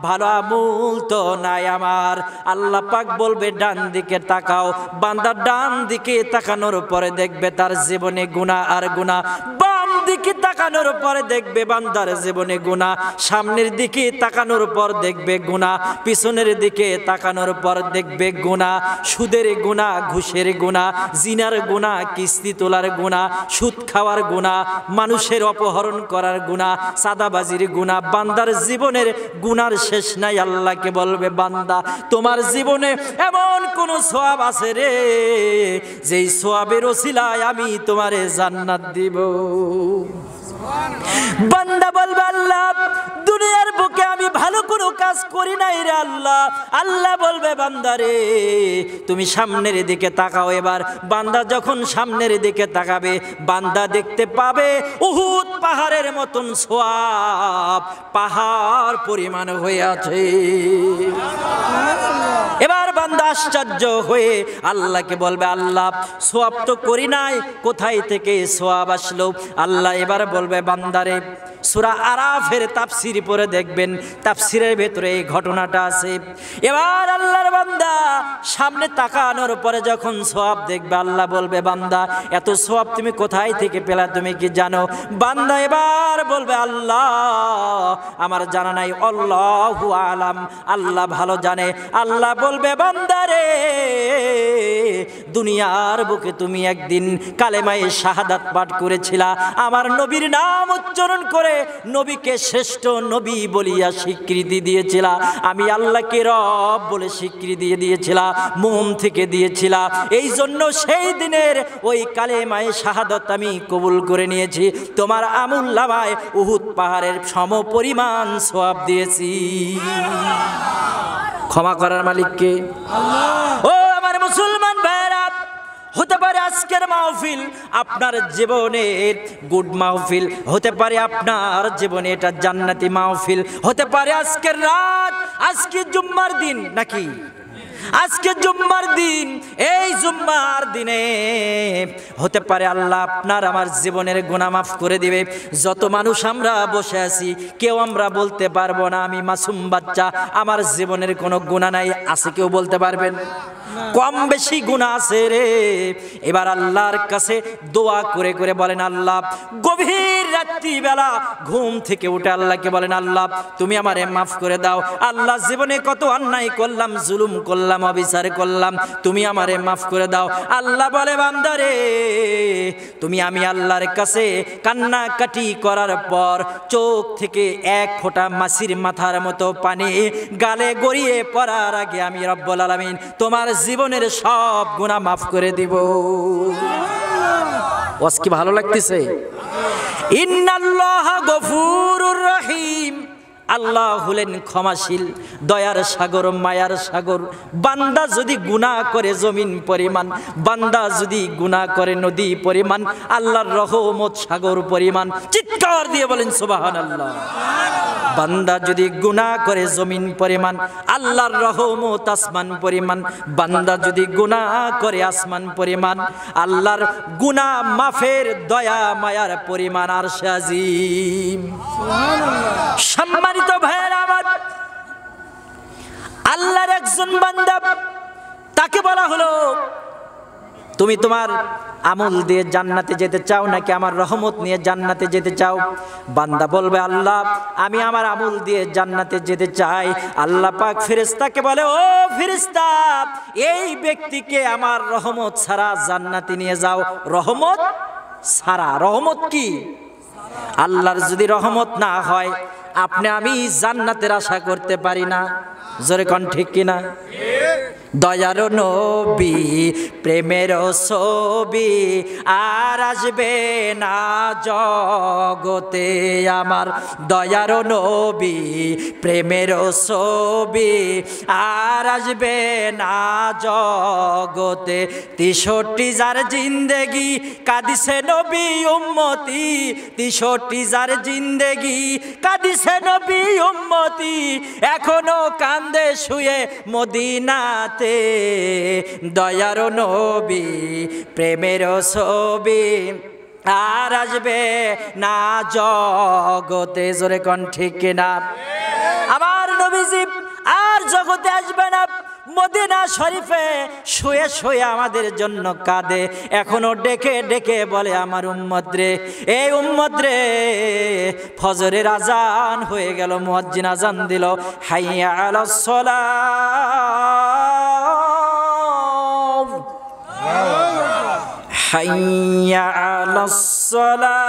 ভালো আমল তো নাই আমার। আল্লাহ পাক বলবে, ডান দিকে তাকাও। বান্দা ডান দিকে তাকানোর পরে দেখবে তার জীবনে গুনাহ আর গুনাহ। বাম দিকে তাকানোর পরে দেখবে বান্দার জীবনে গুনাহ। সামনের দিকে তাকানোর পর দেখবে গুনাহ, পিছনের দিকে তাকানোর পর দেখবে গুনাহ। সুদের গুনাহ, ঘুষের গুনাহ, জিনার গুনাহ, কিস্তি তোলার গুনাহ, সুদ খাওয়ার গুনাহ, মানুষের অপহরণ করার গুনাহ, সাদাবাজির গুনাহ। বান্দার জীবনের গুনার শেষ নাই। আল্লাহকে বলবে, বান্দা তোমার জীবনে এমন কোন সওয়াব আছে রে, যেই সওয়াবের ওসিলায় আমি তোমারে জান্নাত দিব। বান্দা বলবে, আল্লাহ দুনিয়ার বুকে আমি ভালো কোনো কাজ করি নাই রে আল্লাহ। আল্লাহ বলবে, বান্দারে তুমি সামনের দিকে তাকাও। এবার বান্দা যখন সামনের দিকে তাকাবে, বান্দা দেখতে পাবে উহুদ পাহাড়ের মতন সওয়াব পাহাড় পরিমাণ হয়ে আছে। এবার বান্দা আশ্চর্য হয়ে আল্লাহকে বলবে, আল্লাহ সওয়াব তো করি নাই, কোথায় থেকে সওয়াব আসলো? আল্লাহ এবার বলবে, বান্দারে সূরা আরাফের তাফসীর পড়ে দেখবেন, তাফসীরের ভেতরে এই ঘটনাটা আছে। এবার আল্লাহর বান্দা সামনে তাকানোর পরে যখন সওয়াব দেখবে, আল্লাহ বলবে, বান্দা এত সওয়াব তুমি কোথায় থেকে পেলা, তুমি কি জানো? বান্দা এবার বলবে, আল্লাহ আমার জানা নাই, আল্লাহু আলাম, আল্লাহ ভালো জানে। আল্লাহ বলবে, বান্দারে দুনিয়ার বুকে তুমি একদিন কালেমায়ে শাহাদাত পাঠ করেছিলা, আমার নবীর নাম উচ্চারণ করে নবীকে শ্রেষ্ঠ নবী বলিয়া স্বীকৃতি দিয়েছিলা, আমি আল্লাহকে রব বলে স্বীকৃতি দিয়েছিলা, মন থেকে দিয়েছিলা। এই জন্য সেই দিনের ওই কালেমায়ে শাহাদাত আমি কবুল করে নিয়েছি, তোমার আমুল্লামায় উহুদ পাহাড়ের সম পরিমাণ সওয়াব দিয়েছি। ক্ষমা করার মালিক কে? ও আমার মুসলমান ভাইরা, হতে পারে আজকের মাহফিল আপনার জীবনের গুড মাহফিল, হতে পারে আপনার জীবনে এটা জান্নাতি মাহফিল, হতে পারে আজকের রাত, আজকে জুম্মার দিন নাকি, আজকে জুম্মার দিন, এই জুম্মার দিনে হতে পারে আল্লাহ আপনার আমার জীবনের গুনাহ মাফ করে দিবে। যত মানুষ আমরা বসে আছি, কেউ আমরা বলতে পারবো না আমি মাসুম বাচ্চা, আমার জীবনের কোনো গুনাহ নাই, আছে কেউ বলতে পারবেন? কম বেশি গুনাহ আছে রে। এবার আল্লাহর কাছে দোয়া করে করে বলেন, আল্লাহ গভীর রাত্রিবেলা ঘুম থেকে উঠে আল্লাহকে বলেন, আল্লাহ তুমি আমারে মাফ করে দাও। আল্লাহ জীবনে কত অন্যায় করলাম, জুলুম করলাম, অবিচার করলাম, তুমি আমারে মাফ করে দাও। আল্লাহ বলে, বান্দারে তুমি, আমি আল্লাহর কাছে কান্নাকাটি করার পর চোখ থেকে এক ফোঁটা মাছির মাথার মতো পানি গালে গড়িয়ে পড়ার আগে আমি রব্বুল আলামিন তোমার জীবনের সব গুনাহ মাফ করে দিব। ওয়াজ কি ভালো লাগতেছে? ইন্নাল্লাহা গফুরুর রহিম, আল্লাহ হলেন ক্ষমাশীল, দয়ার সাগর, মায়ার সাগর। বান্দা যদি গুনাহ করে জমিন পরিমাণ, বান্দা যদি গুনাহ করে নদী পরিমাণ, আল্লাহর রহমত সাগর পরিমাণ। চিৎকার দিয়ে বলেন সুবহানাল্লাহ। বান্দা যদি গুনাহ করে জমিন পরিমাণ, আল্লাহর রহমত আসমান পরিমাণ। বান্দা যদি গুনাহ করে আসমান পরিমাণ, আল্লাহর গুনাহ মাফের দয়া মায়ার পরিমাণ আরশে আজিম। সম্মানিত ভাইয়েরা আমার, আল্লাহর একজন বান্দা, তাকে বলা হলো তুমি তোমার আমল দিয়ে জান্নাতে যেতে চাও নাকি আমার রহমত নিয়ে জান্নাতে যেতে চাও? বান্দা বলবে, আল্লাহ আমি আমার আমল দিয়ে জান্নাতে যেতে চাই। আল্লাহ পাক ফেরেশতাকে বলে, ও ফেরেশতা, এই ব্যক্তিকে আমার রহমত ছাড়া জান্নাতে নিয়ে যাও। রহমত ছাড়া, রহমত কি? আল্লাহর যদি রহমত না হয় আপনি আমি জান্নাতের আশা করতে পারি না। জোরে কোন ঠিক কিনা? দয়ার নবী প্রেমের ছবি আর আসবে না জগতে আমার। দয়ার নবী প্রেমের ছবি আর আসবে না জগতে। 63 যার জিন্দেগি কাঁদিছে নবী উম্মতি, 63 যার জিন্দেগি কাঁদিছে নবী উম্মতি, এখনো কান্দে শুয়ে মদিনাতে। দয়ার নবী প্রেমের ছবি আর আসবে না জগতে। জোরে কোন ঠিক কিনা? আমার নবীজি আর জগতে আসবে না, মদিনা শরীফে শুয়ে শুয়ে আমাদের জন্য কাঁদে, এখনো ডেকে ডেকে বলে, আমার উম্মত রে, এই উম্মত রে, ফজরের আজান হয়ে গেল, মুয়াজ্জিন আজান দিল, হাইয়া আলাস সালাহ, হাইয়া আলাস সালাহ,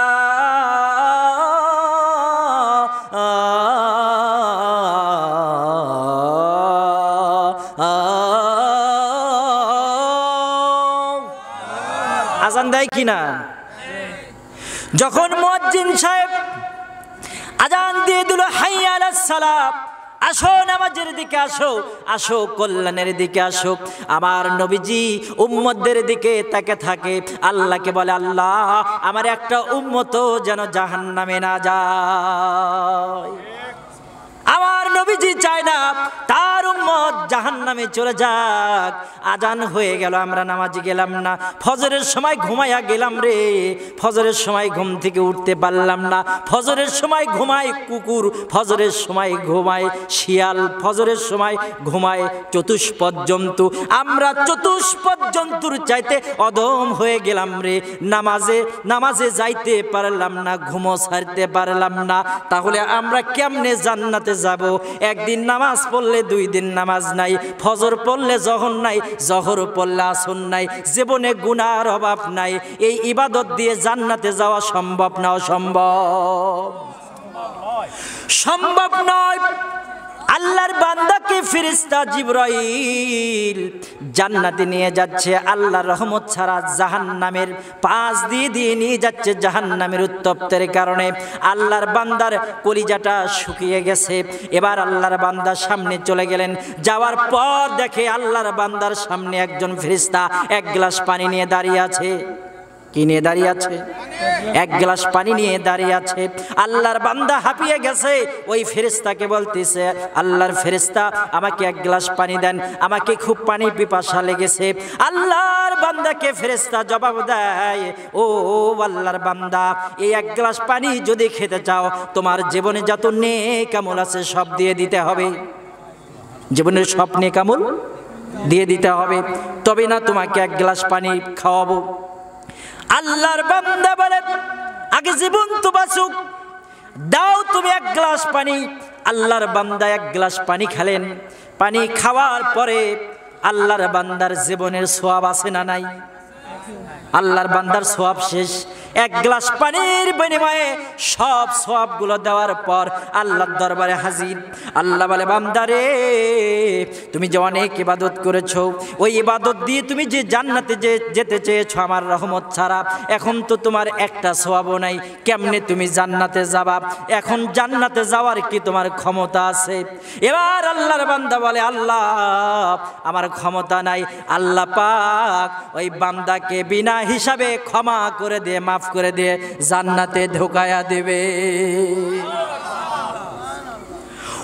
আজান দেয় কিনা? যখন মুয়াজ্জিন সাহেব আজান দিয়ে দিল, হাইয়া আলাস সালাহ, আসো নামাজের দিকে আসো, আসো কল্যাণের দিকে আসো, আমার নবীজি উম্মতদের দিকে তাকে থাকে, আল্লাহকে বলে, আল্লাহ আমার একটা উম্মত যেন জাহান্নামে না যায়। আমার নবীজি চায় না তার উম্মত জাহান্নামে চলে যাক। আজান হয়ে গেল, আমরা নামাজে গেলাম না, ফজরের সময় ঘুমাইয়া গেলাম রে, ফজরের সময় ঘুম থেকে উঠতে পারলাম না, ফজরের সময় ঘুমায় কুকুর, ফজরের সময় ঘুমায় শিয়াল, ফজরের সময় ঘুমায় চতুষ্পদ জন্তু, আমরা চতুষ্পদ জন্তুর চাইতে অদম হয়ে গেলাম রে, নামাজে যাইতে পারলাম না, ঘুমো ছাড়তে পারলাম না। তাহলে আমরা কেমনে জান্নাতে যাব? একদিন নামাজ পড়লে 2 দিন নামাজ নাই, ফজর পড়লে জহর নাই, জহর পড়লে আসর নাই, জীবনে গুনার অভাব নাই। এই ইবাদত দিয়ে জান্নাতে যাওয়া সম্ভব না অসম্ভব? সম্ভব নয়। আল্লাহর বান্দাকে ফেরেশতা জিবরাইল জান্নাতে নিয়ে যাচ্ছে, আল্লাহর রহমত ছাড়া জাহান্নামের পাশ দিয়ে নিয়ে যাচ্ছে জাহান্নামের উত্তপ্তের কারণে। আল্লাহর বান্দার কলিজাটা শুকিয়ে গেছে। এবার আল্লাহর বান্দার সামনে চলে গেলেন, যাওয়ার পর দেখে আল্লাহর বান্দার সামনে একজন ফেরেশতা এক গ্লাস পানি নিয়ে দাঁড়িয়ে আছে। কি নিয়ে দাঁড়িয়ে আছে? এক গ্লাস পানি নিয়ে দাঁড়িয়ে আছে। আল্লাহর বান্দা হাঁপিয়ে গেছে, ওই ফেরেশতাকে বলতেছে, আল্লাহর ফেরেশতা আমাকে এক গ্লাস পানি দেন, আমাকে খুব পানি পিপাসা লেগেছে। আল্লাহর বান্দাকে ফেরেশতা জবাব দেয়, ও আল্লাহর বান্দা, এই এক গ্লাস পানি যদি খেতে চাও, তোমার জীবনে যত নেক আমল আছে সব দিয়ে দিতে হবে। জীবনের সব নেক আমল দিয়ে দিতে হবে, তবে না তোমাকে এক গ্লাস পানি খাওয়াবো। আল্লাহর বান্দা বলে, আগে জীবন তো বাঁচুক, দাও তুমি এক গ্লাস পানি। আল্লাহর বান্দা এক গ্লাস পানি খেলেন। পানি খাওয়ার পরে আল্লাহর বান্দার জীবনের সওয়াব আছে না নাই? আল্লাহর বান্দার সওয়াব শেষ। এক গ্লাস পানির বিনিময়ে সব সওয়াবগুলো দেওয়ার পর আল্লাহর দরবারে হাজির। আল্লাহ বলে, বান্দারে, তুমি যে অনেক ইবাদত করেছো, ওই ইবাদত দিয়ে তুমি যে জান্নাতে যেতে চেয়েছো আমার রহমত ছাড়া, এখন তো তোমার একটা সওয়াবও নাই, কেমনে তুমি জান্নাতে যাবা? এখন জান্নাতে যাওয়ার কি তোমার ক্ষমতা আছে? এবার আল্লাহর বান্দা বলে, আল্লাহ আমার ক্ষমতা নাই। আল্লাহ পাক ওই বান্দাকে বিনা হিসাবে ক্ষমা করে দিয়ে, মাফ করে দিয়ে জান্নাতে ঢোকায়া দেবে।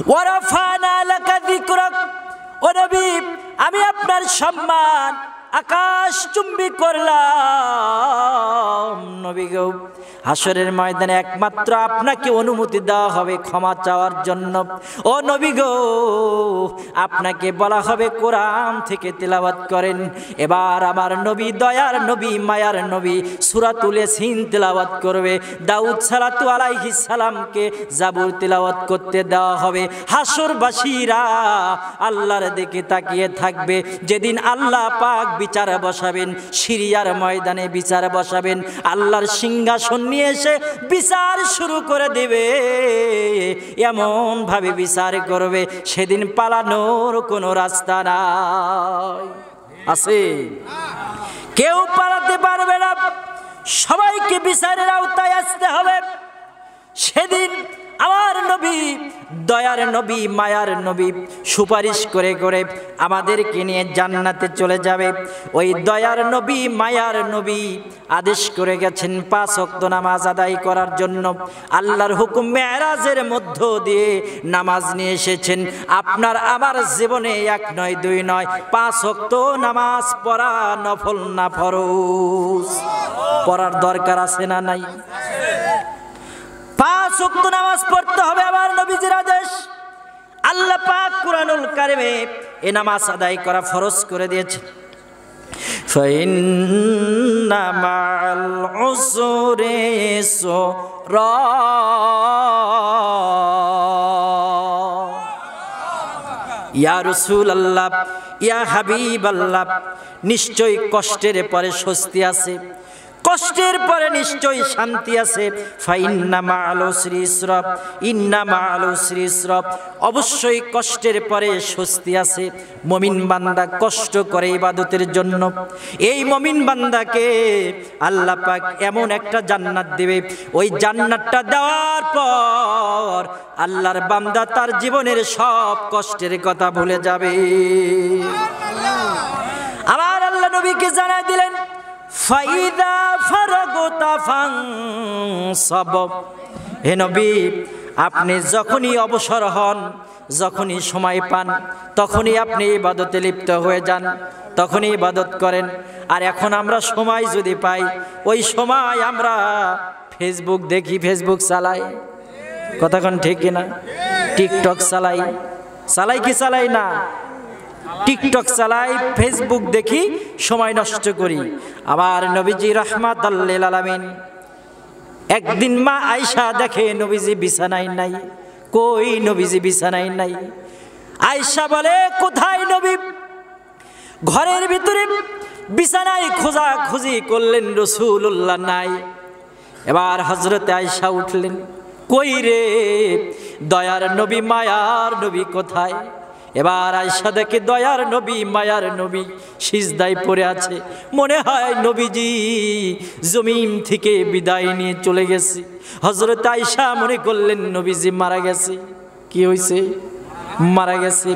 ওয়ারাফানা লাকা যিকরাক, ও নবী, আমি আপনার সম্মান আকাশ চুম্বি করলাম। নবী গো, হাসরের ময়দানে একমাত্র আপনাকে অনুমতি দেওয়া হবে ক্ষমা চাওয়ার জন্য। ও নবী গো, আপনাকে বলা হবে কোরআন থেকে তিলাওয়াত করেন। এবার আমার নবী, দয়ার নবী, মায়ার নবী সূরাতুল ইয়াসিন তিলাওয়াত করবে। দাউদ সালাতু আলাইহিস সালামকে জাবুর তিলাওয়াত করতে দেওয়া হবে। হাসরবাসীরা আল্লাহর দিকে তাকিয়ে থাকবে। যেদিন আল্লাহ পাক বিচার বসাবেন, সিরিয়ার ময়দানে বিচার বসাবেন, আল্লাহর সিংহাসন নিয়ে এসে বিচার শুরু করে দেবে। এমন ভাবে বিচার করবে, সেদিন পালানোর কোনো রাস্তা নাই। আছে? কেউ পালাতে পারবে না, সবাইকে বিচারের আওতায় আসতে হবে। সেদিন আমার নবী, দয়ার নবী, মায়ার নবী সুপারিশ করে করে আমাদেরকে নিয়ে জান্নাতে চলে যাবে। ওই দয়ার নবী, মায়ার নবী আদেশ করে গেছেন 5 ওয়াক্ত নামাজ আদায় করার জন্য। আল্লাহর হুকুম মেরাজের মধ্য দিয়ে নামাজ নিয়ে এসেছেন। আপনার আমার জীবনে 1 নয় 2 নয় 5 ওয়াক্ত নামাজ পড়া নফল না ফরজ। পড়ার দরকার আছে না নাই? 5 ওয়াক্ত নামাজ পড়তে হবে আমার নবীজির আদেশ। আল্লাহ পাক কুরআনুল কারিমে এই নামাজ আদায় করা ফরজ করে দিয়েছে। ফাইন্না মা'আল উসরি ইসরা, ইয়া রাসূলুল্লাহ, ইয়া হাবিবাল্লাহ, নিশ্চয়ই কষ্টের পরে স্বস্তি আছে, কষ্টের পরে নিশ্চয়ই শান্তি আছে। ফাইন্না মা'আল উসরি ইসরা, ইন্না মা'আল উসরি ইসরা, অবশ্যই কষ্টের পরে স্বস্তি আছে। মুমিন বান্দা কষ্ট করে ইবাদতের জন্য, এই মুমিন বান্দাকে আল্লাহ পাক এমন একটা জান্নাত দেবে, ওই জান্নাতটা দেওয়ার পর আল্লাহর বান্দা তার জীবনের সব কষ্টের কথা ভুলে যাবে। আমার আল্লাহ নবীকে জানাই দিলেন, ফাইদা ফারাগতা ফানসাব, হে নবী, আপনি যখনই অবসর হন, যখনই সময় পান, তখনই আপনি ইবাদতে লিপ্ত হয়ে যান, তখনই ইবাদত করেন। আর এখন আমরা সময় যদি পাই, ওই সময় আমরা ফেসবুক দেখি, ফেসবুক চালাই, কতক্ষণ ঠিক কিনা? টিকটক চালাই, চালাই কি চালাই না? টিকটক চালাই, ফেসবুক দেখি, সময় নষ্ট করি। আবার নবীজি রাহমাতাল লিল আলামিন, একদিন মা আয়েশা দেখে নবীজি বিছানায় নাই। কই নবীজি বিছানায় নাই? আয়েশা বলে, কোথায় নবী? ঘরের ভিতরে বিছানায় খোঁজাখুঁজি করলেন, রাসূলুল্লাহ নাই। এবার হযরতে আয়েশা উঠলেন, কই রে দয়ার নবী মায়ার নবী কোথায়? এবার আয়েশা দেখে দয়ার নবী মায়ার নবী সিজদায় পড়ে আছে। মনে হয় নবীজি জমিন থেকে বিদায় নিয়ে চলে গেছে। হযরত আয়েশা মনে করলেন নবীজি মারা গেছে। কি হয়েছে? মারা গেছে।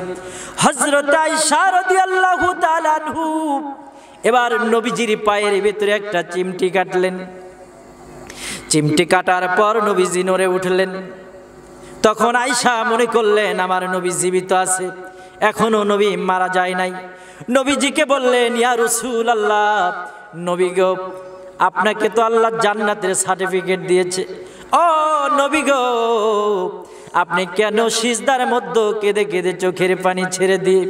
হযরত আয়েশা রাদিয়াল্লাহু তাআলা আনহু এবার নবীজির পায়ের ভিতরে একটা চিমটি কাটলেন। চিমটি কাটার পর নবীজি নড়ে উঠলেন। তখন আয়েশা মনে করলেন আমার নবী জীবিত আছে, এখনো নবী মারা যায় নাই। নবীজিকে বললেন, ইয়া রাসূলুল্লাহ, নবী গো, আপনাকে তো আল্লাহ জান্নাতের সার্টিফিকেট দিয়েছে। ও নবী গো, আপনি কেন সিজদার মধ্যে কেঁদে কেঁদে চোখের পানি ছেড়ে দিয়ে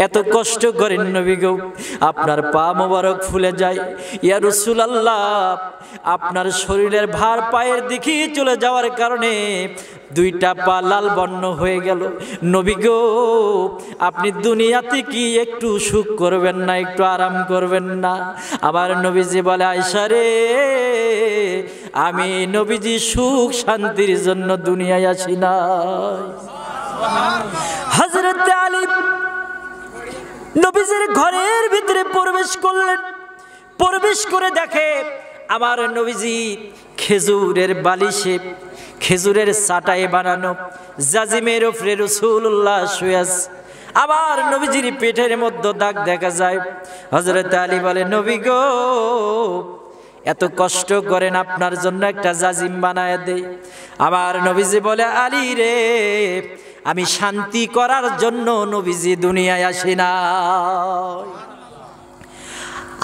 এত কষ্ট করেন নবী গো? আপনার পা মোবারক ফুলে যায়। ইয়া রাসূলুল্লাহ, আপনার শরীরের ভার পায়ের দিকে চলে যাওয়ার কারণে দুইটা পা লাল বর্ণ হয়ে গেল। নবী গো, আপনি দুনিয়াতে কি একটু সুখ করবেন না, একটু আরাম করবেন না? আবার নবীজি বলে, আয়েশা রে, আমি নবীজি সুখ শান্তির জন্য দুনিয়ায় আসি না। হযরত আলী নবীজির ঘরের ভিতরে প্রবেশ করলেন। প্রবেশ করে দেখে আমার নবীজি খেজুরের বালিশে, খেজুরের চাটাই বানানো জাজিমের উপরে রাসূলুল্লাহ শুয়ে আছে। আবার নবীজির পেটের মধ্যে দাগ দেখা যায়। হযরত আলী বলে, নবী গো, এত কষ্ট করেন, আপনার জন্য একটা জাজিম বানায় দেই। আবার নবীজি বলে, আলী রে, আমি শান্তি করার জন্য নবীজি দুনিয়ায় আসি না।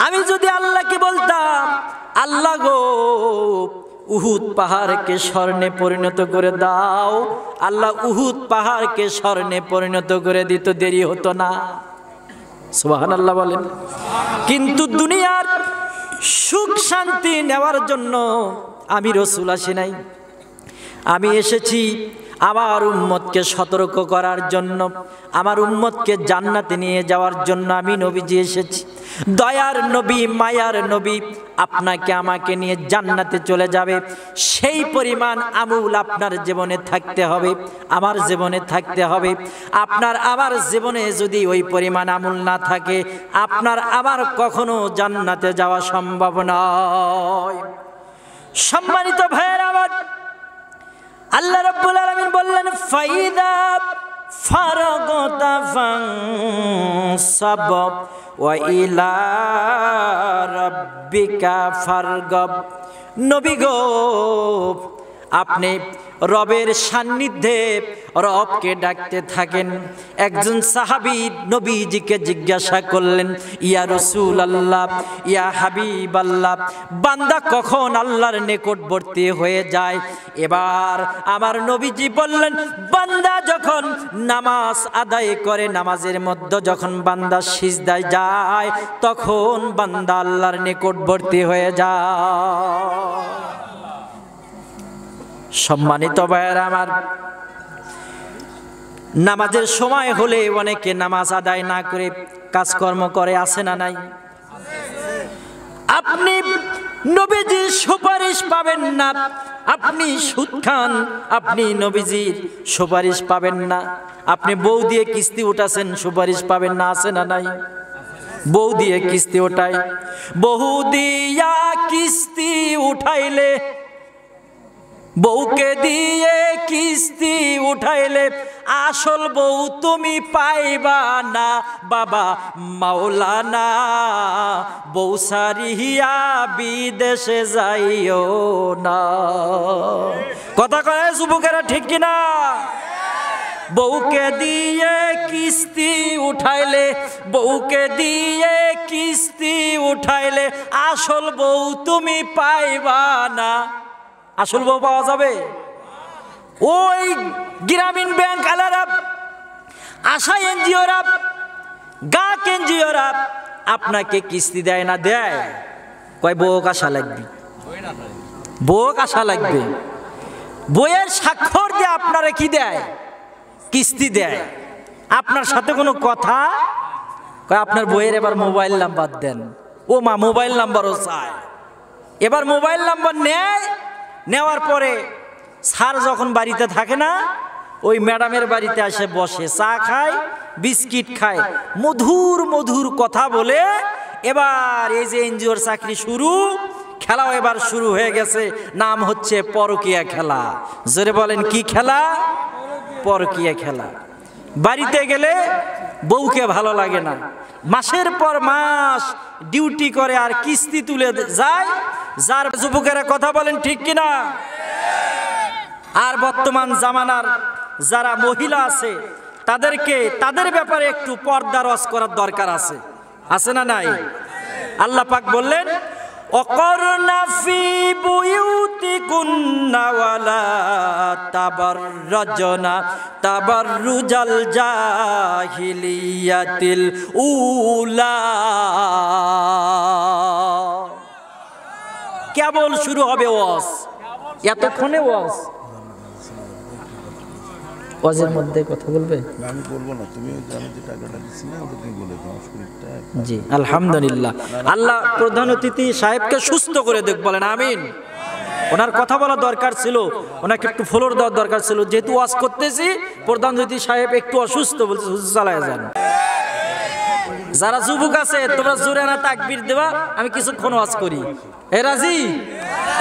আমি যদি আল্লাহকে বলতাম, আল্লাহ গো, উহুদ পাহাড়কে স্বর্ণে পরিণত করে দাও, আল্লাহ উহুদ পাহাড়কে স্বর্ণে পরিণত করে দিত, দেরি হতো না। সুবহানাল্লাহ বলেন। কিন্তু দুনিয়ার সুখ শান্তি নেওয়ার জন্য আমি রাসূল আসি নাই। আমি এসেছি আমার উম্মতকে সতর্ক করার জন্য, আমার উম্মতকে জান্নাতে নিয়ে যাওয়ার জন্য আমি নবীজি এসেছি। দয়ার নবী মায়ার নবী আপনাকে আমাকে নিয়ে জান্নাতে চলে যাবে, সেই পরিমাণ আমল আপনার জীবনে থাকতে হবে, আমার জীবনে থাকতে হবে। আপনার আমার জীবনে যদি ওই পরিমাণ আমল না থাকে, আপনার আমার কখনো জান্নাতে যাওয়া সম্ভব নয়। সম্মানিত ভাইয়েরা আমার, আল্লাহ রাব্বুল আলামিন বললেন, ফাইদা ফারাগতা ফানসাব ওয়া ইলা রাব্বিকা ফারগাব। নবী গো, আপনি রবের সান্নিধ্যে রবকে ডাকতে থাকেন। একজন সাহাবী নবীজিকে জিজ্ঞাসা করলেন, ইয়া রাসূলুল্লাহ, ইয়া হাবিবাল্লাহ, বান্দা কখন আল্লাহর নিকটবর্তী হয়ে যায়? এবার আমার নবীজি বললেন, বান্দা যখন নামাজ আদায় করে, নামাজের মধ্যে যখন বান্দা সিজদায় যায়, তখন বান্দা আল্লাহর নিকটবর্তী হয়ে যায়। সম্মানিত ভাইয়েরা আমার, নামাজের সময় হলে অনেকে নামাজ আদায় না করে কাজকর্ম করে, আছে না নাই? আপনি নবীজির সুপারিশ পাবেন না, আপনি সুদ খান, আপনি নবীজির সুপারিশ পাবেন না। আপনি বউ দিয়ে কিস্তি উঠাছেন, সুপারিশ পাবেন না, আছে না নাই? বউ দিয়ে কিস্তি উঠায়, বহু দিয়া কিস্তি উঠাইলে, বউকে দিয়ে কিস্তি উঠাইলে আসল বউ তুমি পাইবা না বাবা মাওলানা, বউ সারিয়া বিদেশে যাইও না। কথা কয় যুবকেরা, ঠিক কিনা? বউকে দিয়ে কিস্তি উঠাইলে, বউকে দিয়ে কিস্তি উঠাইলে আসল বউ তুমি পাইবা না। আসল বউ পাওয়া যাবে? ওই গ্রামীণ ব্যাংক আলারা, আশা এনজিওরা, গাক এনজিওরা আপনাকে কিস্তি দেয় না? দেয়। কয় বউ আশা লাগবে, বউ আশা লাগবে। বইয়ের স্বাক্ষর দিয়ে আপনারা কি দেয়? কিস্তি দেয়। আপনার সাথে কোনো কথা, কয় আপনার বইয়ের এবার মোবাইল নাম্বার দেন। ও মা, মোবাইল নাম্বারও চায়। এবার মোবাইল নাম্বার নেয়, নেওয়ার পরে স্যার যখন বাড়িতে থাকে না, ওই ম্যাডামের বাড়িতে এসে বসে, চা খায়, বিস্কিট খায়, মধুর মধুর কথা বলে। এবার এই যে এনজিওর চাকরি শুরু, খেলাও এবার শুরু হয়ে গেছে, নাম হচ্ছে পরকীয়া খেলা। জোরে বলেন কি খেলা? পরকীয়া খেলা। বাড়িতে গেলে বউকে ভালো লাগে না, মাসের পর মাস ডিউটি করে আর কিস্তি তুলে যায়। যার যুবকেরা কথা বলেন ঠিক কিনা? আর বর্তমান জামানার যারা মহিলা আছে তাদেরকে তাদের ব্যাপারে একটু পর্দা রস করার দরকার আছে, আছে না নাই? আল্লাহ পাক বললেন অকরনা ফি বুয়ুতিকুন্না ওয়ালা তাবাররাজনা তাবাররুজাল জাহিলিয়াতিল উলা। কেবল শুরু হবে ওয়াজ, এতক্ষণে ওয়াজ। ওয়াজের মধ্যে কথা বলবে? আমি বলবো না, তুমি আমি যে টাকাটা দিচ্ছি না ওটা তুমি বলে দাও। জি আলহামদুলিল্লাহ। আল্লাহ প্রধান অতিথি সাহেবকে সুস্থ করে দেখ, বলেন আমিন। ওনার কথা বলা দরকার ছিল, ওনাকে একটু ফ্লোর দেওয়ার দরকার ছিল। যেহেতু ওয়াজ করতেছি, প্রধান অতিথি সাহেব একটু অসুস্থ, বলছে হুজুর চালায় যান। যারা যুবক আছে তোমরা জোরে না তাকবীর দেবা, আমি কিছুক্ষণ ওয়াজ করি। এ রাজি?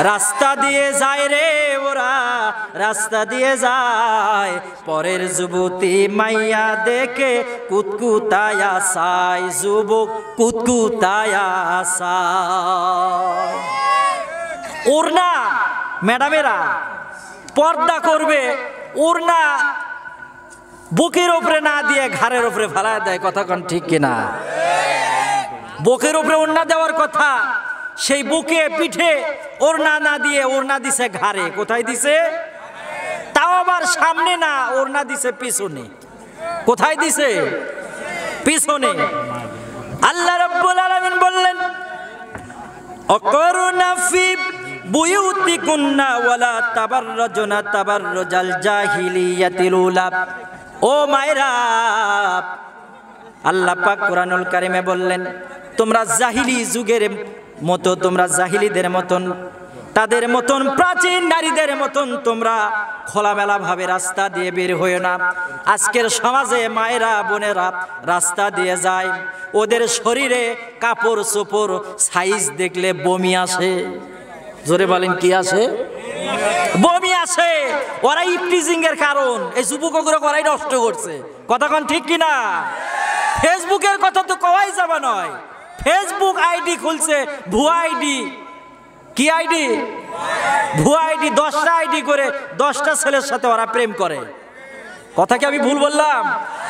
রাস্তা দিয়ে যায় রে ওরা, রাস্তা দিয়ে যায়, পরের যুবতী মাইয়া দেখে কুতকুতায়া সাই, যুবক কুতকুতায়া সাই। ওড়না ম্যাডামেরা পর্দা করবে, ওড়না বুকের উপরে না দিয়ে ঘাড়ের উপরে ফেলায় দেয়, কথা কোন ঠিক কিনা? বুকের উপরে ওড়না দেওয়ার কথা, সেই বুকে পিঠে ওড়না না দিয়ে ওড়না দিছে ঘাড়ে। কোথায় দিছে? তাও আবার সামনে না, ওড়না দিছে পিছনে। কোথায় দিছে? পিছনে। আল্লাহ রাব্বুল আলামিন বললেন অকরনা ফি বুয়ুতিকুন্না ওয়ালা তাবাররাজনা তাবাররুজাল জাহিলিয়াতিল উলা। ও মায়েরা, আল্লাহ পাক কুরআনুল কারীমে বললেন তোমরা জাহিলি যুগের মতো, তোমরা জাহিলিদের মতন, তাদের মতন প্রাচীন নারীদের মতন তোমরা খোলামেলা ভাবে রাস্তা দিয়ে বের হয়ে না। আজকের সমাজে মায়েরা বোনেরা রাস্তা দিয়ে যায়, ওদের শরীরে কাপড় চোপড় সাইজ দেখলে বমি আসে। জোরে বলেন কি আসে? বমি আসে। ওরা ইফটিজিং এর কারণ, এই যুবকরা ওরাই নষ্ট করছে, কথা কোন ঠিক কিনা? ফেসবুকের কথা তো কওয়াই যাবে নয়। ফেসবুক আইডি খুলছে, ভুয়া আইডি। কি আইডি? ভুয়া আইডি। 10টা আইডি করে 10টা ছেলের সাথে ওরা প্রেম করে। কথা কি আমি ভুল বললাম?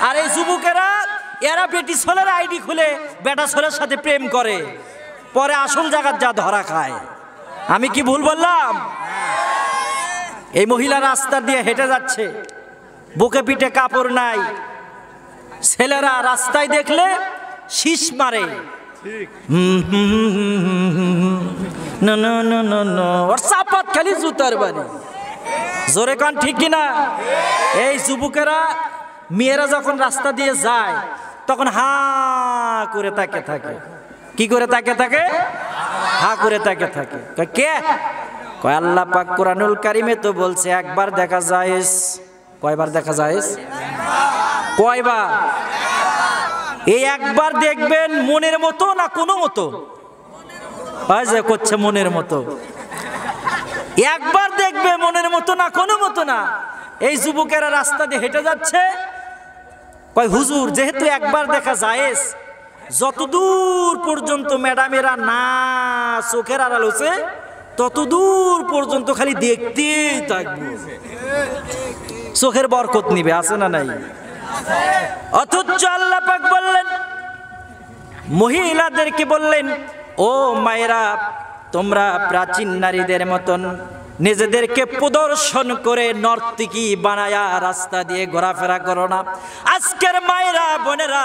আর এই যুবকেরা এরা বেটি ছেলের আইডি খুলে বেটা ছেলের সাথে প্রেম করে, পরে আসল জায়গার যা ধরা খায়। আমি কি ভুল বললাম? এই মহিলা রাস্তা দিয়ে হেঁটে যাচ্ছে, বুকে পিঠে কাপড় নাই, ছেলেরা রাস্তায় দেখলে শীষ মারে। চাপাত খালি জুতার বাড়ি। জোরে কান ঠিক কিনা? এই যুবকেরা মেয়েরা যখন রাস্তা দিয়ে যায় তখন হা করে তাকে থাকে। কি করে তাকে থাকে? হা করে তাকে থাকে। কে? কয় আল্লাহ পাক কুরআনুল কারীমে তো বলছে একবার দেখা জায়েজ। কয়বার দেখা জায়েজ? কয়বার? এই একবার দেখবেন মনের মতো না কোনো মতো? যে করছে মনের মতো। একবার দেখবে মনের মতো না কোনো মতো না। এই যুবকেরা রাস্তা দিয়ে হেঁটে যাচ্ছে, কয় হুজুর যেহেতু একবার দেখা জায়েজ, যতদূর পর্যন্ত ম্যাডামেরা না চোখের আড়াল হচ্ছে ততদূর পর্যন্ত খালি দেখতেই থাকবো, চোখের বরকত নিবে। আছে না নাই? অথচ আল্লাহ পাক বললেন, মহিলাদেরকে বললেন ও মায়েরা তোমরা প্রাচীন নারীদের মতন নিজেদেরকে প্রদর্শন করে নর্তকী বানায়া রাস্তা দিয়ে ঘোরাফেরা করো না। আজকের মায়েরা বোনেরা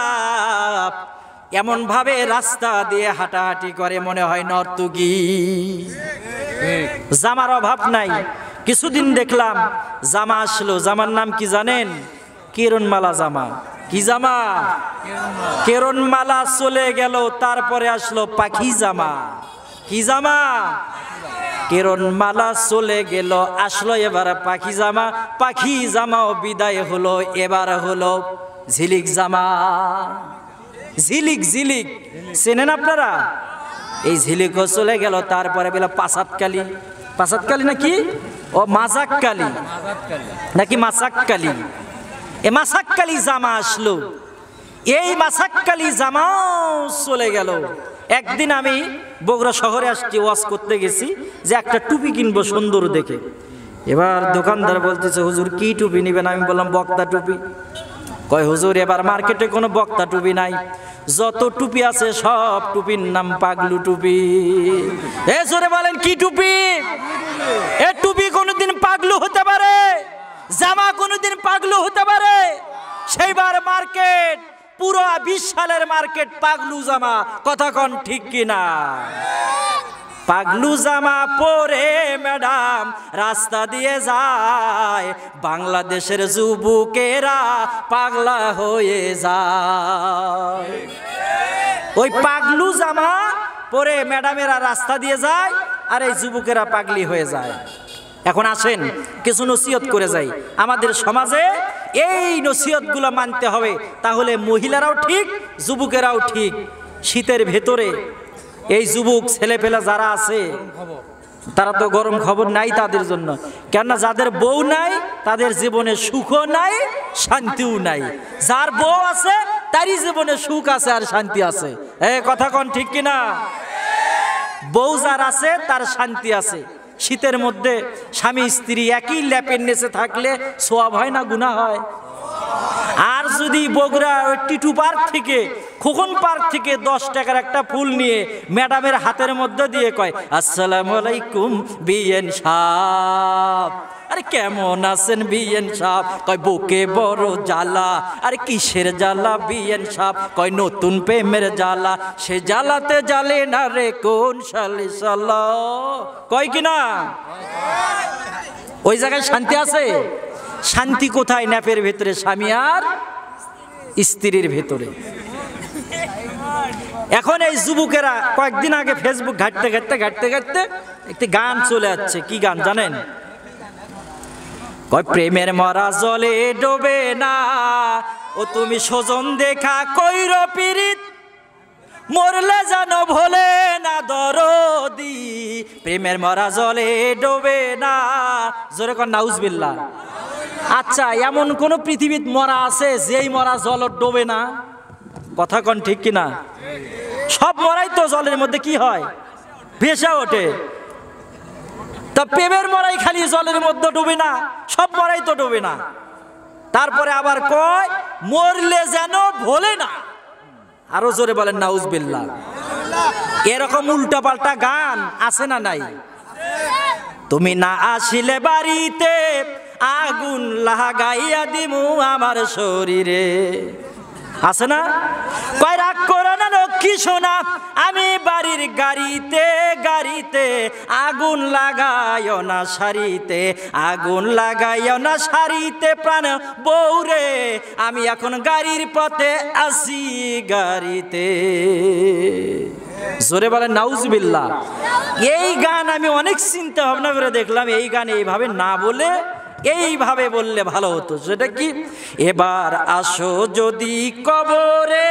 এমন ভাবে রাস্তা দিয়ে হাঁটাহাঁটি করে মনে হয় নর্তকী। জামার অভাব নাই। কিছুদিন দেখলাম জামা আসলো, জামার নাম কি জানেন? কিরণমালা জামা। কি জামা? কিরণমালা চলে গেল, তারপরে আসলো পাখি জামা। কি জামা? কিরণমালা চলে গেল, আসলো এবার পাখি জামা, পাখি জামাও বিদায় হলো, এবার হলো ঝিলিক জামা। ঝিলিক, ঝিলিক চেনেন আপনারা? এই ঝিলিকও চলে গেল। তারপরে বেলা পাসাতকালি, পাসাতকালি নাকি ও মাজাককালি নাকি মাসাককালি, এ মাসাককালি জামা আসলো। এই মাসাককালি জামাও চলে গেল। একদিন আমি বগুড়া শহরে আসছি, ওয়াজ করতে গেছি, যে একটা টুপি কিনবো সুন্দর দেখে। এবার দোকানদার বলতেছে, হুজুর কি টুপি নিবেন? আমি বললাম বক্তা টুপি। কয় হুজুর এবার মার্কেটে কোনো বক্তা টুপি নাই, যত টুপি আছে সব টুপির নাম পাগলু টুপি। এ জোরে বলেন কি টুপি? এ টুপি কোনোদিন পাগলু হতে পারে, জামা কোনোদিন পাগলু হতে পারে। সেইবার মার্কেট পুরো 20 সালের মার্কেট পাগলু জামা। কথা কোন ঠিক কিনা? পাগলু জামা পরে ম্যাডাম রাস্তা দিয়ে যায়, বাংলাদেশের যুবকেরা পাগলা হয়ে যায়। ওই পাগলু জামা পরে ম্যাডামেরা রাস্তা দিয়ে যায়, আর এই যুবকেরা পাগলি হয়ে যায়। এখন আসেন কিছু নসিহত করে যাই। আমাদের সমাজে এই নসিহতগুলো মানতে হবে, তাহলে মহিলারাও ঠিক, যুবকেরাও ঠিক। শীতের ভেতরে এই যুবক ছেলেপেলা যারা আছে তারা তো গরম খবর নাই তাদের জন্য, কেননা যাদের বউ নাই তাদের জীবনে সুখও নাই, শান্তিও নাই। যার বউ আছে তারই জীবনে সুখ আছে আর শান্তি আছে। কথা কোন ঠিক কিনা? বউ যার আছে তার শান্তি আছে। শীতের মধ্যে স্বামী স্ত্রী একই ল্যাপের নিচে থাকলে সোয়াব হয় না গুনাহ হয়? আর যদি বগুড়া টিটু পার্ক থেকে, খোকন পার্ক থেকে 10 টাকার একটা ফুল নিয়ে ম্যাডামের হাতের মধ্যে দিয়ে কয়, আসসালামু আলাইকুম বিএন সাহেব, আরে কেমন আছেন বিএন সাহেব? কয় বুকে বড় জ্বালা। আরে কিসের জ্বালা বিএন সাহেব? কয় নতুন প্রেমের জ্বালা, সে জ্বালাতে জ্বালে না রে কোন শালি সালা। কয় কিনা? ওই জায়গায় শান্তি আছে? শান্তি কোথায়? ন্যাপের ভেতরে, স্বামী আর স্ত্রীর ভেতরে। এখন এই যুবকেরা কয়েকদিন আগে ফেসবুক ঘাটতে ঘাটতে ঘাটতে ঘাটতে একটি গান চলে যাচ্ছে। কি গান জানেন? কয় প্রেমের মরা জলে ডোবে না, ও তুমি সজন দেখা কইর পিরিত, মরলে জানো ভোলে না দরদি, প্রেমের মরা জলে ডোবে না। জোরে কর নাউজুবিল্লাহ। আচ্ছা, এমন কোন পৃথিবীত মরা আছে যেই মরা জল ডোবে না? কথা কন ঠিক কিনা? সব মরাই তো জলের মধ্যে কি হয়, ভেসে ওঠে। তা প্রেমের মরাই খালি জলের মধ্যে ডোবে না? সব মরাই তো ডোবে না। তারপরে আবার কয় মরলে যেন ভোলে না। আরো জোরে বলেন নাউজুবিল্লাহ। এরকম উল্টা পাল্টা গান আছে না নাই? তুমি না আসিলে বাড়িতে আগুন লাগাইয়া দিমু আমার শরীরে, আছে না? কয় রাগ করো না লক্ষ্মী সোনা, আমি বাড়ির গাড়িতে গাড়িতে আগুন লাগাইও না শাড়িতে, আগুন লাগাইও না শাড়িতে প্রাণ বউরে, আমি এখন গাড়ির পথে আসি গাড়িতে। জোরে বলেন নাউজুবিল্লাহ। এই গান আমি অনেক চিন্তা ভাবনা করে দেখলাম, এই গান এইভাবে না বলে এইভাবে বললে ভালো হতো। সেটা কি? এবার আসো যদি কবরে,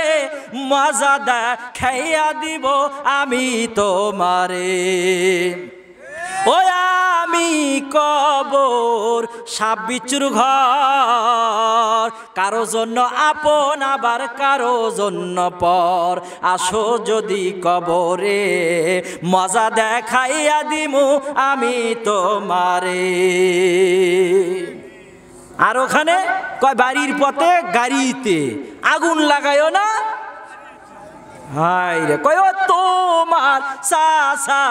মজা দেখাইয়া দিব আমি তোমারে, ও আমি কবর সাপ বিচ্ছুর ঘর, কারো জন্য আপন আবার কারো জন্য পর। আসো যদি কবরে, মজা দেখাইয়া দিমু আমি তোমারে। আর ওখানে কয় বাড়ির পথে গাড়িতে আগুন লাগাইও না। হাই রে, কয় তোমার চাচা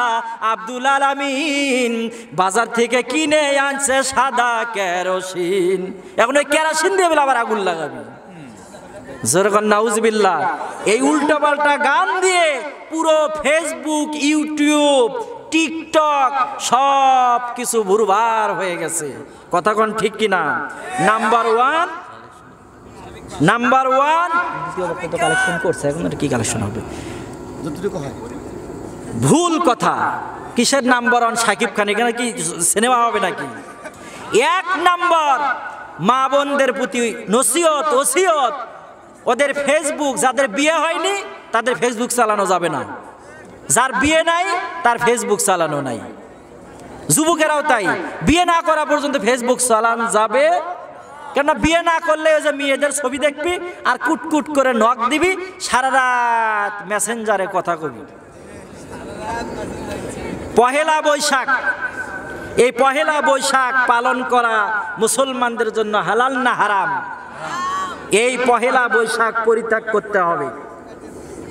আব্দুল আলামিন বাজার থেকে কিনে আনছে সাদা কেরোসিন, এখন ওই কেরোসিন দিয়ে বলে আবার আগুন লাগাবি। যেরকম নাউজুবিল্লাহ। এই উল্টা পাল্টা গান দিয়ে পুরো ফেসবুক, ইউটিউব, টিকটক সব কিছু ভুরভার হয়ে গেছে। কথা কোন ঠিক কিনা? নাম্বার ওয়ান কালেকশন করছে, এখন আর কি কালেকশন হবে? ভুল কথা। কিসের নাম্বার ওয়ান শাকিব খান? এখানে কি সিনেমা হবে নাকি? 1 নাম্বার মা বোনদের প্রতি নসিহত ওসিয়ত, ওদের ফেসবুক, যাদের বিয়ে হয়নি তাদের ফেসবুক চালানো যাবে না, যার বিয়ে নাই তার ফেসবুক চালানো নাই। যুবকেরাও তাই, বিয়ে না করা পর্যন্ত ফেসবুক চালানো যাবে, কেননা বিয়ে না করলে ওই যে মেয়েদের ছবি দেখবি আর কুটকুট করে নখ দিবি, সারা রাত মেসেঞ্জারে কথা কবি। পহেলা বৈশাখ, এই পহেলা বৈশাখ পালন করা মুসলমানদের জন্য হালাল না হারাম? এই পহেলা বৈশাখ পরিত্যাগ করতে হবে।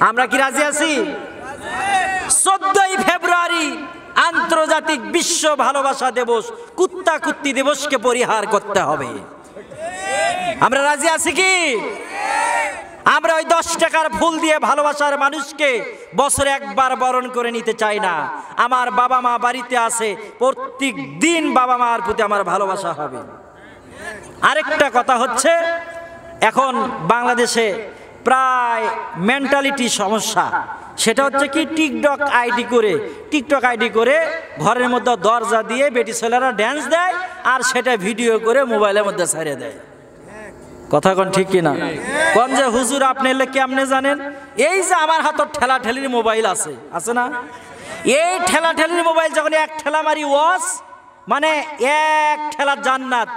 আমরা কি রাজি আছি? 14ই ফেব্রুয়ারি আন্তর্জাতিক বিশ্ব ভালোবাসা দিবস, কুত্তা কুত্তি দিবসকে পরিহার করতে হবে। আমরা রাজি আছি কি? আমরা ওই 10 টাকার ফুল দিয়ে ভালোবাসার মানুষকে বছরে একবার বরণ করে নিতে চাই না। আমার বাবা মা বাড়িতে আছে, প্রত্যেক দিন বাবা মার প্রতি আমার ভালোবাসা হবে। আরেকটা কথা হচ্ছে, এখন বাংলাদেশে প্রায় মেন্টালিটি সমস্যা, সেটা হচ্ছে কি, টিকটক আইডি করে ঘরের মধ্যে দরজা দিয়ে বেটি ছেলেরা ড্যান্স দেয় আর সেটা ভিডিও করে মোবাইলের মধ্যে ছেড়ে দেয়। কথা কোন ঠিক কিনা? কোন যে হুজুর আপনি এলে কেমনে জানেন? এই যে আমার হাতে ঠেলা ঠেলির মোবাইল আছে না, এই ঠেলা ঠেলির মোবাইল যখন এক ঠেলা মারি ওয়াজ, মানে এক ঠেলা জান্নাত,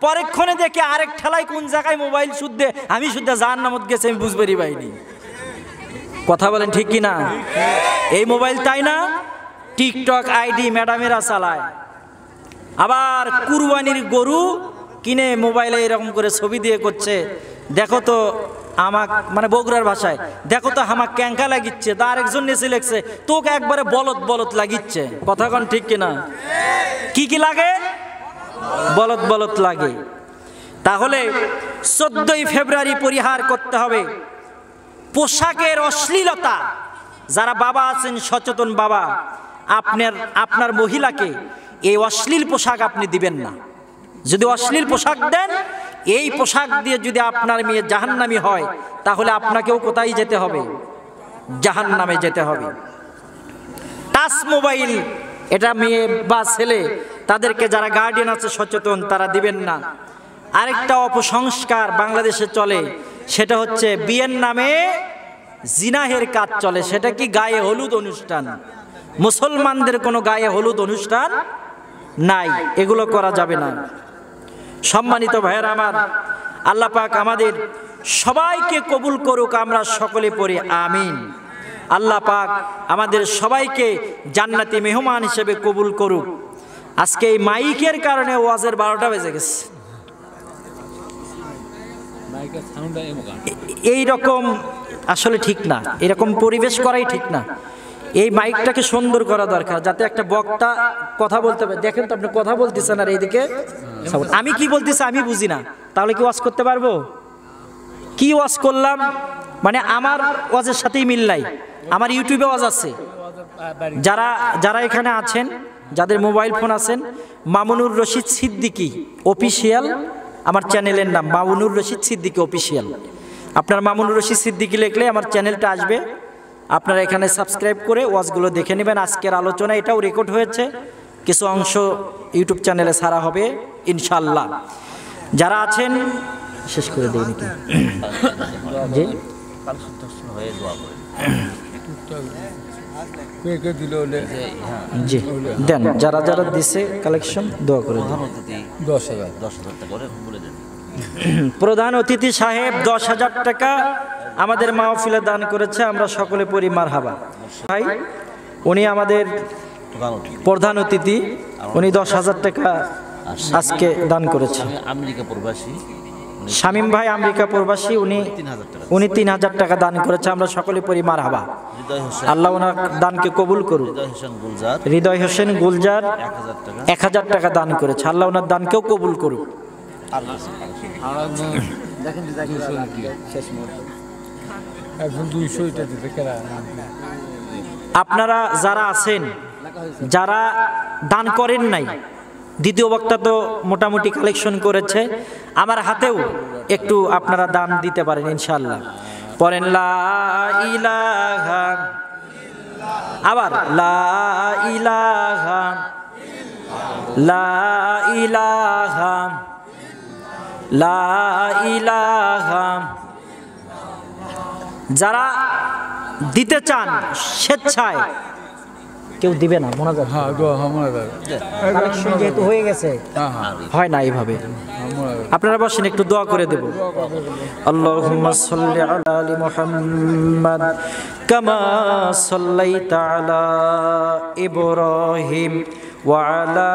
পরেক্ষণে দেখে আরেক ঠেলায় কোন জায়গায় মোবাইল শুদ্ধে আমি শুদ্ধে জাহান্নামত গেছে আমি বুঝবারই পাইনি। কথা বলেন ঠিক কিনা? এই মোবাইল তাই না, টিকটক আইডি ম্যাডামেরা চালায়। আবার কুরবানির গরু কিনে মোবাইলে এরকম করে ছবি দিয়ে করছে, দেখো তো আমাক, মানে বগুড়ার ভাষায়, দেখো তো আমাক ক্যাঙ্কা লাগিচ্ছে, তা আরেকজন নেচে লেগছে তোকে একবারে বলদ বলদ লাগিচ্ছে। কথা কোন ঠিক কিনা? কি লাগে? বলদ বলদ লাগে। তাহলে 14ই ফেব্রুয়ারি পরিহার করতে হবে পোশাকের অশ্লীলতা। যারা বাবা আছেন, সচেতন বাবা, আপনার মহিলাকে এই অশ্লীল পোশাক আপনি দিবেন না। যদি অশ্লীল পোশাক দেন, এই পোশাক দিয়ে যদি আপনার মেয়ে জাহান্নামী হয়, তাহলে আপনাকেও কোথায় যেতে হবে? জাহান্নামে যেতে হবে। টাচ মোবাইল, এটা মেয়ে বা ছেলে, তাদেরকে যারা গার্ডিয়ান আছে সচেতন, তারা দিবেন না। আরেকটা অপসংস্কার বাংলাদেশে চলে, সেটা হচ্ছে বিয়ের নামে জিনাহের কাজ চলে। সেটা কি? গায়ে হলুদ অনুষ্ঠান। মুসলমানদের কোনো গায়ে হলুদ অনুষ্ঠান নাই, এগুলো করা যাবে না। সম্মানিত ভাইয়েরা আমার, আল্লাহ পাক আমাদের সবাইকে কবুল করুক, আমরা সকলে পড়ি আমিন। আল্লাহ পাক আমাদের সবাইকে জান্নাতি মেহমান হিসেবে কবুল করুক। আজকে এই মাইকের কারণে ওয়াজের 12টা বেজে গেছে। এই রকম আসলে ঠিক না, এরকম পরিবেশ করাই ঠিক না। এই মাইকটাকে সুন্দর করা দরকার, যাতে একটা বক্তা কথা বলতে পারে। দেখেন তো আপনি কথা বলতেছেন আর এইদিকে আমি কি বলতেছি আমি বুঝি না, তাহলে কি ওয়াজ করতে পারবো? কি ওয়াজ করলাম, মানে আমার ওয়াজের সাথেই মিল নাই। আমার ইউটিউবে ওয়াজ আছে, যারা এখানে আছেন, যাদের মোবাইল ফোন আছেন, মামুনুর রশিদ সিদ্দিকী অফিসিয়াল আমার চ্যানেলের নাম, মামুনুর রশিদ সিদ্দিকী অফিসিয়াল। আপনার মামুনুর রশিদ সিদ্দিকী লিখলে আমার চ্যানেলটা আসবে, আপনারা এখানে সাবস্ক্রাইব করে ওয়াজগুলো দেখে নেবেন। আজকের আলোচনা এটাও রেকর্ড হয়েছে, কিছু অংশ ইউটিউব চ্যানেলে ছাড়া হবে ইনশাল্লাহ। যারা আছেন শেষ করে দেই নাকি? জি দেন, যারা যারা দিছে কালেকশন দোয়া করে দেন। 10,000 প্রধান অতিথি সাহেব 10,000 টাকা আমাদের মাহফিলে দান করেছে, আমরা সকলে পড়ি মারহাবা। ভাই উনি আমাদের প্রধান অতিথি, উনি 10,000 টাকা আজকে দান করেছে। আমেরিকা প্রবাসী শামীম ভাই আমেরিকা প্রবাসী, উনি 3,000 টাকা দান করেছে, আমরা সকলে পড়ি মারহাবা। আল্লাহ ওনার দানকে কবুল করুন। হৃদয় হোসেন গুলজার 1,000 টাকা দান করেছে, আল্লাহ ওনার দানকেও কবুল করুন। আপনারা যারা আছেন, যারা দান করেন নাই, দ্বিতীয় বক্তা তো মোটামুটি কালেকশন করেছে, আমার হাতেও একটু আপনারা দান দিতে পারেন ইনশাআল্লাহ। পড়েন লা ইলাহা আবার লা ইলাহা লা ইলাহা লা ইলাহা। যারা দিতে চান স্বেচ্ছায়, কেউ দিবে না মনে যায়, কালেকশন যেহেতু হয়ে গেছে হয় না এইভাবে। আপনারা বসেন, একটু দোয়া করে দেব। আল্লাহুম্মা সাল্লি আলা আলি মুহাম্মাদ কামা সাল্লাইতা আলা ইব্রাহিম ওয়া আলা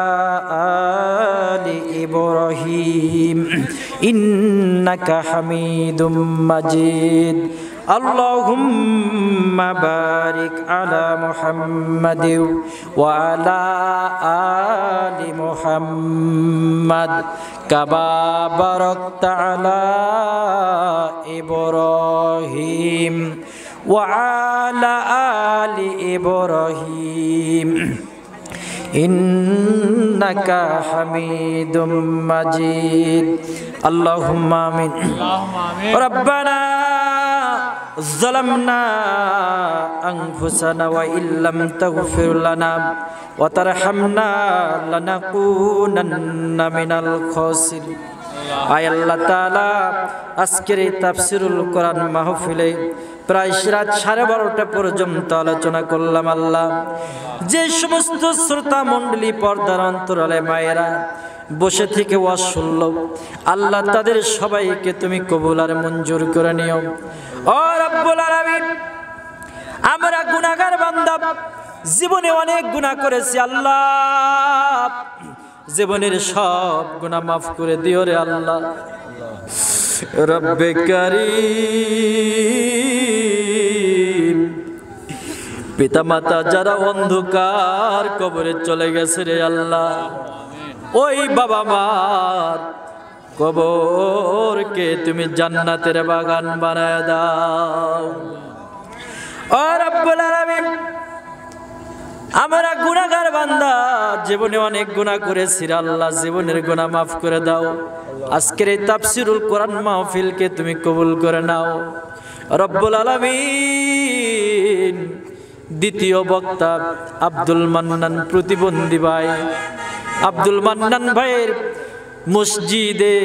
আলি ইব্রাহিম ইন্নাকা হামিদুম মাজিদ। আল্লাহুম্মা বারিক আলা মুহাম্মাদিন ওয়া আলা আলি মুহাম্মাদ কামা বারাকতা আলা ইব্রাহিম ওয়া আলা আলি ইব্রাহিম ইন্নাকা হামিদুম মাজিদ। আল্লাহুম্মা আমিন। রব্বানা ظلمنا أنفسنا وإن لم تغفر لنا وترحمنا لنكونن من الخاسرين। আয় আল্লাহ তাআলা, আজকের এই তাফসীরুল কোরআন মাহফিলে প্রায় রাত 12:30 পর্যন্ত আলোচনা করলাম। আল্লাহ, যে সমস্ত শ্রোতা মণ্ডলী পর্দার অন্তরালে মায়েরা বসে থেকে ওয়াজ শুনল, আল্লাহ তাদের সবাইকে তুমি কবুল আর মঞ্জুর করে নিও। ও রব্বুল আলামিন, আমরা গুনাহগার বান্দা, জীবনে অনেক গুনাহ করেছি আল্লাহ, জীবনের সব গুনাহ মাফ করে দিও রে আল্লাহ। রব্বে কারীম, পিতা মাতা যারা অন্ধকার কবরে চলে গেছে রে আল্লাহ, ওই বাবা মার কবরকে তুমি জান্নাতের বাগান বানায় দাও। ও রব্বুল আলামিন, আমরা গুনাহগার বান্দা, জীবনে অনেক গুনাহ করেছি আল্লাহ, জীবনের গুনাহ মাফ করে দাও। আজকের এই তাফসীরুল কোরআন মাহফিলকে তুমি কবুল করে নাও রব্বুল আলামিন। দ্বিতীয় বক্তা আব্দুল মান্নান প্রতিবন্ধী ভাই, আব্দুল মান্নান ভাইয়ের মসজিদে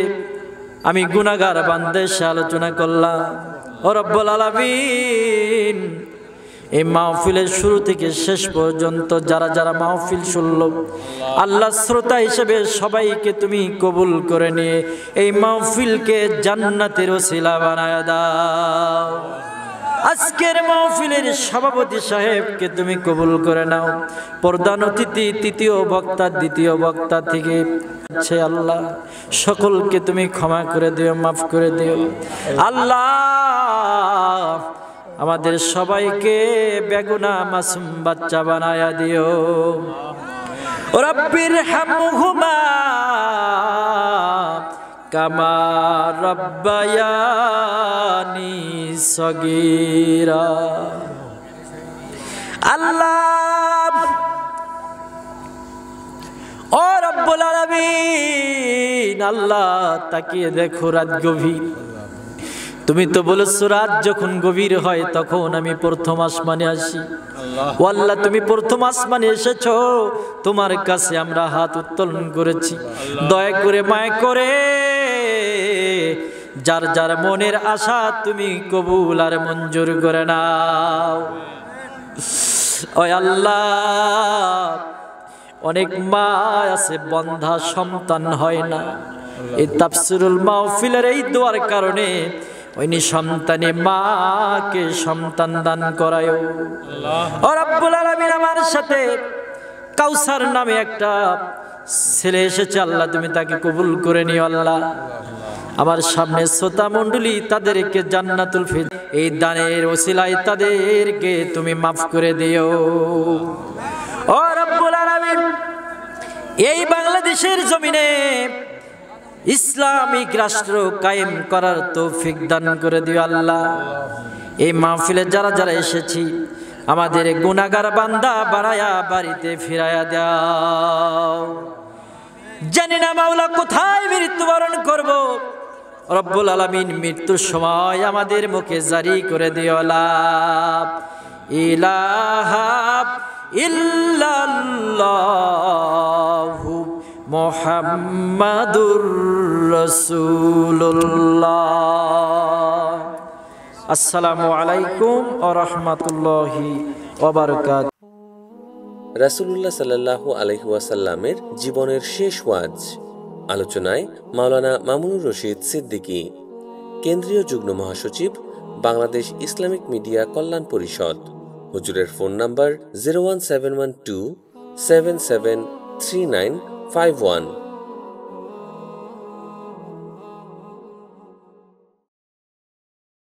আমি গুনাহগার বান্দা এসে আলোচনা করলাম। ও রব্বুল আলামিন, এই মাহফিলের শুরু থেকে শেষ পর্যন্ত যারা যারা মাহফিল শুনল, আল্লাহ শ্রোতা হিসেবে সবাইকে তুমি কবুল করে নিয়ে এই মাহফিলকে জান্নাতের ওসিলা বানায় দাও। আজকের মাহফিলের সভাপতি সাহেবকে তুমি কবুল করে নাও। প্রধান অতিথি, তৃতীয় বক্তা, দ্বিতীয় বক্তা থেকে আল্লাহ সকলকে তুমি ক্ষমা করে দিও, মাফ করে দিও আল্লাহ। আমাদের সবাইকে বেগুনাহ মাসুম বাচ্চা বানায়া দিও। রব্বির হামহুমা কামা রব্বায়ানি সগীরা। আল্লাহ, ও রব্বুল আলামিন, আল্লাহ তাকিয়ে দেখো, রাত গভীর। তুমি তো বলেছো রাত যখন গভীর হয় তখন আমি প্রথম আসমানে আসি। ও আল্লাহ, তুমি প্রথম আসমানে এসেছো, তোমার কাছে আমরা হাত উত্তোলন করেছি। দয়া করে, মায়া করে যার যার মনের আশা তুমি কবুল আর মঞ্জুর করে নাও। ও আল্লাহ, অনেক মা আছে বন্ধা, সন্তান হয় না। এই তাফসীরুল মাহফিলের এই দোয়ার কারণে ওই নিঃসন্তানে মাকে সন্তান দান করায়। ও রব্বুল আলামিন, আমার সাথে কাউসার নামে একটা ছেলে এসেছে, আল্লাহ তুমি তাকে কবুল করে নিও। আল্লাহ, আমার সামনে শ্রোতা মণ্ডলী, তাদেরকে জান্নাতুল ফিরদাউস, এই দানের ওসিলায় তাদেরকে তুমি মাফ করে দিও। ও রব্বুল আলামিন, এই বাংলাদেশের জমিনে ইসলামিক রাষ্ট্র কায়েম করার তৌফিক দান করে দিও আল্লাহ। এই মাহফিলে যারা যারা এসেছি, আমাদের গুনাহগার বান্দা বানায়া বাড়িতে ফিরায়া দাও। জানি না মাওলা কোথায় মৃত্যুবরণ করব, রব্বুল আলামিন মৃত্যুর সময় আমাদের মুখে জারি করে দিও আল্লাহ। ইলাহা ইল্লাল্লাহু মুহাম্মাদুর রাসূলুল্লাহ। আসসালামু আলাইকুম ওয়া রাহমাতুল্লাহি ওয়া বারাকাতুহু। রাসূলুল্লাহ সাল্লাল্লাহু আলাইহি ওয়াসাল্লামের জীবনের শেষ ওয়াজ। আলোচনায় মাওলানা মামুনুর রশিদ সিদ্দিকী, কেন্দ্রীয় যুগ্ম মহাসচিব, বাংলাদেশ ইসলামিক মিডিয়া কল্যাণ পরিষদ। হুজুরের ফোন নাম্বার 01712 773951।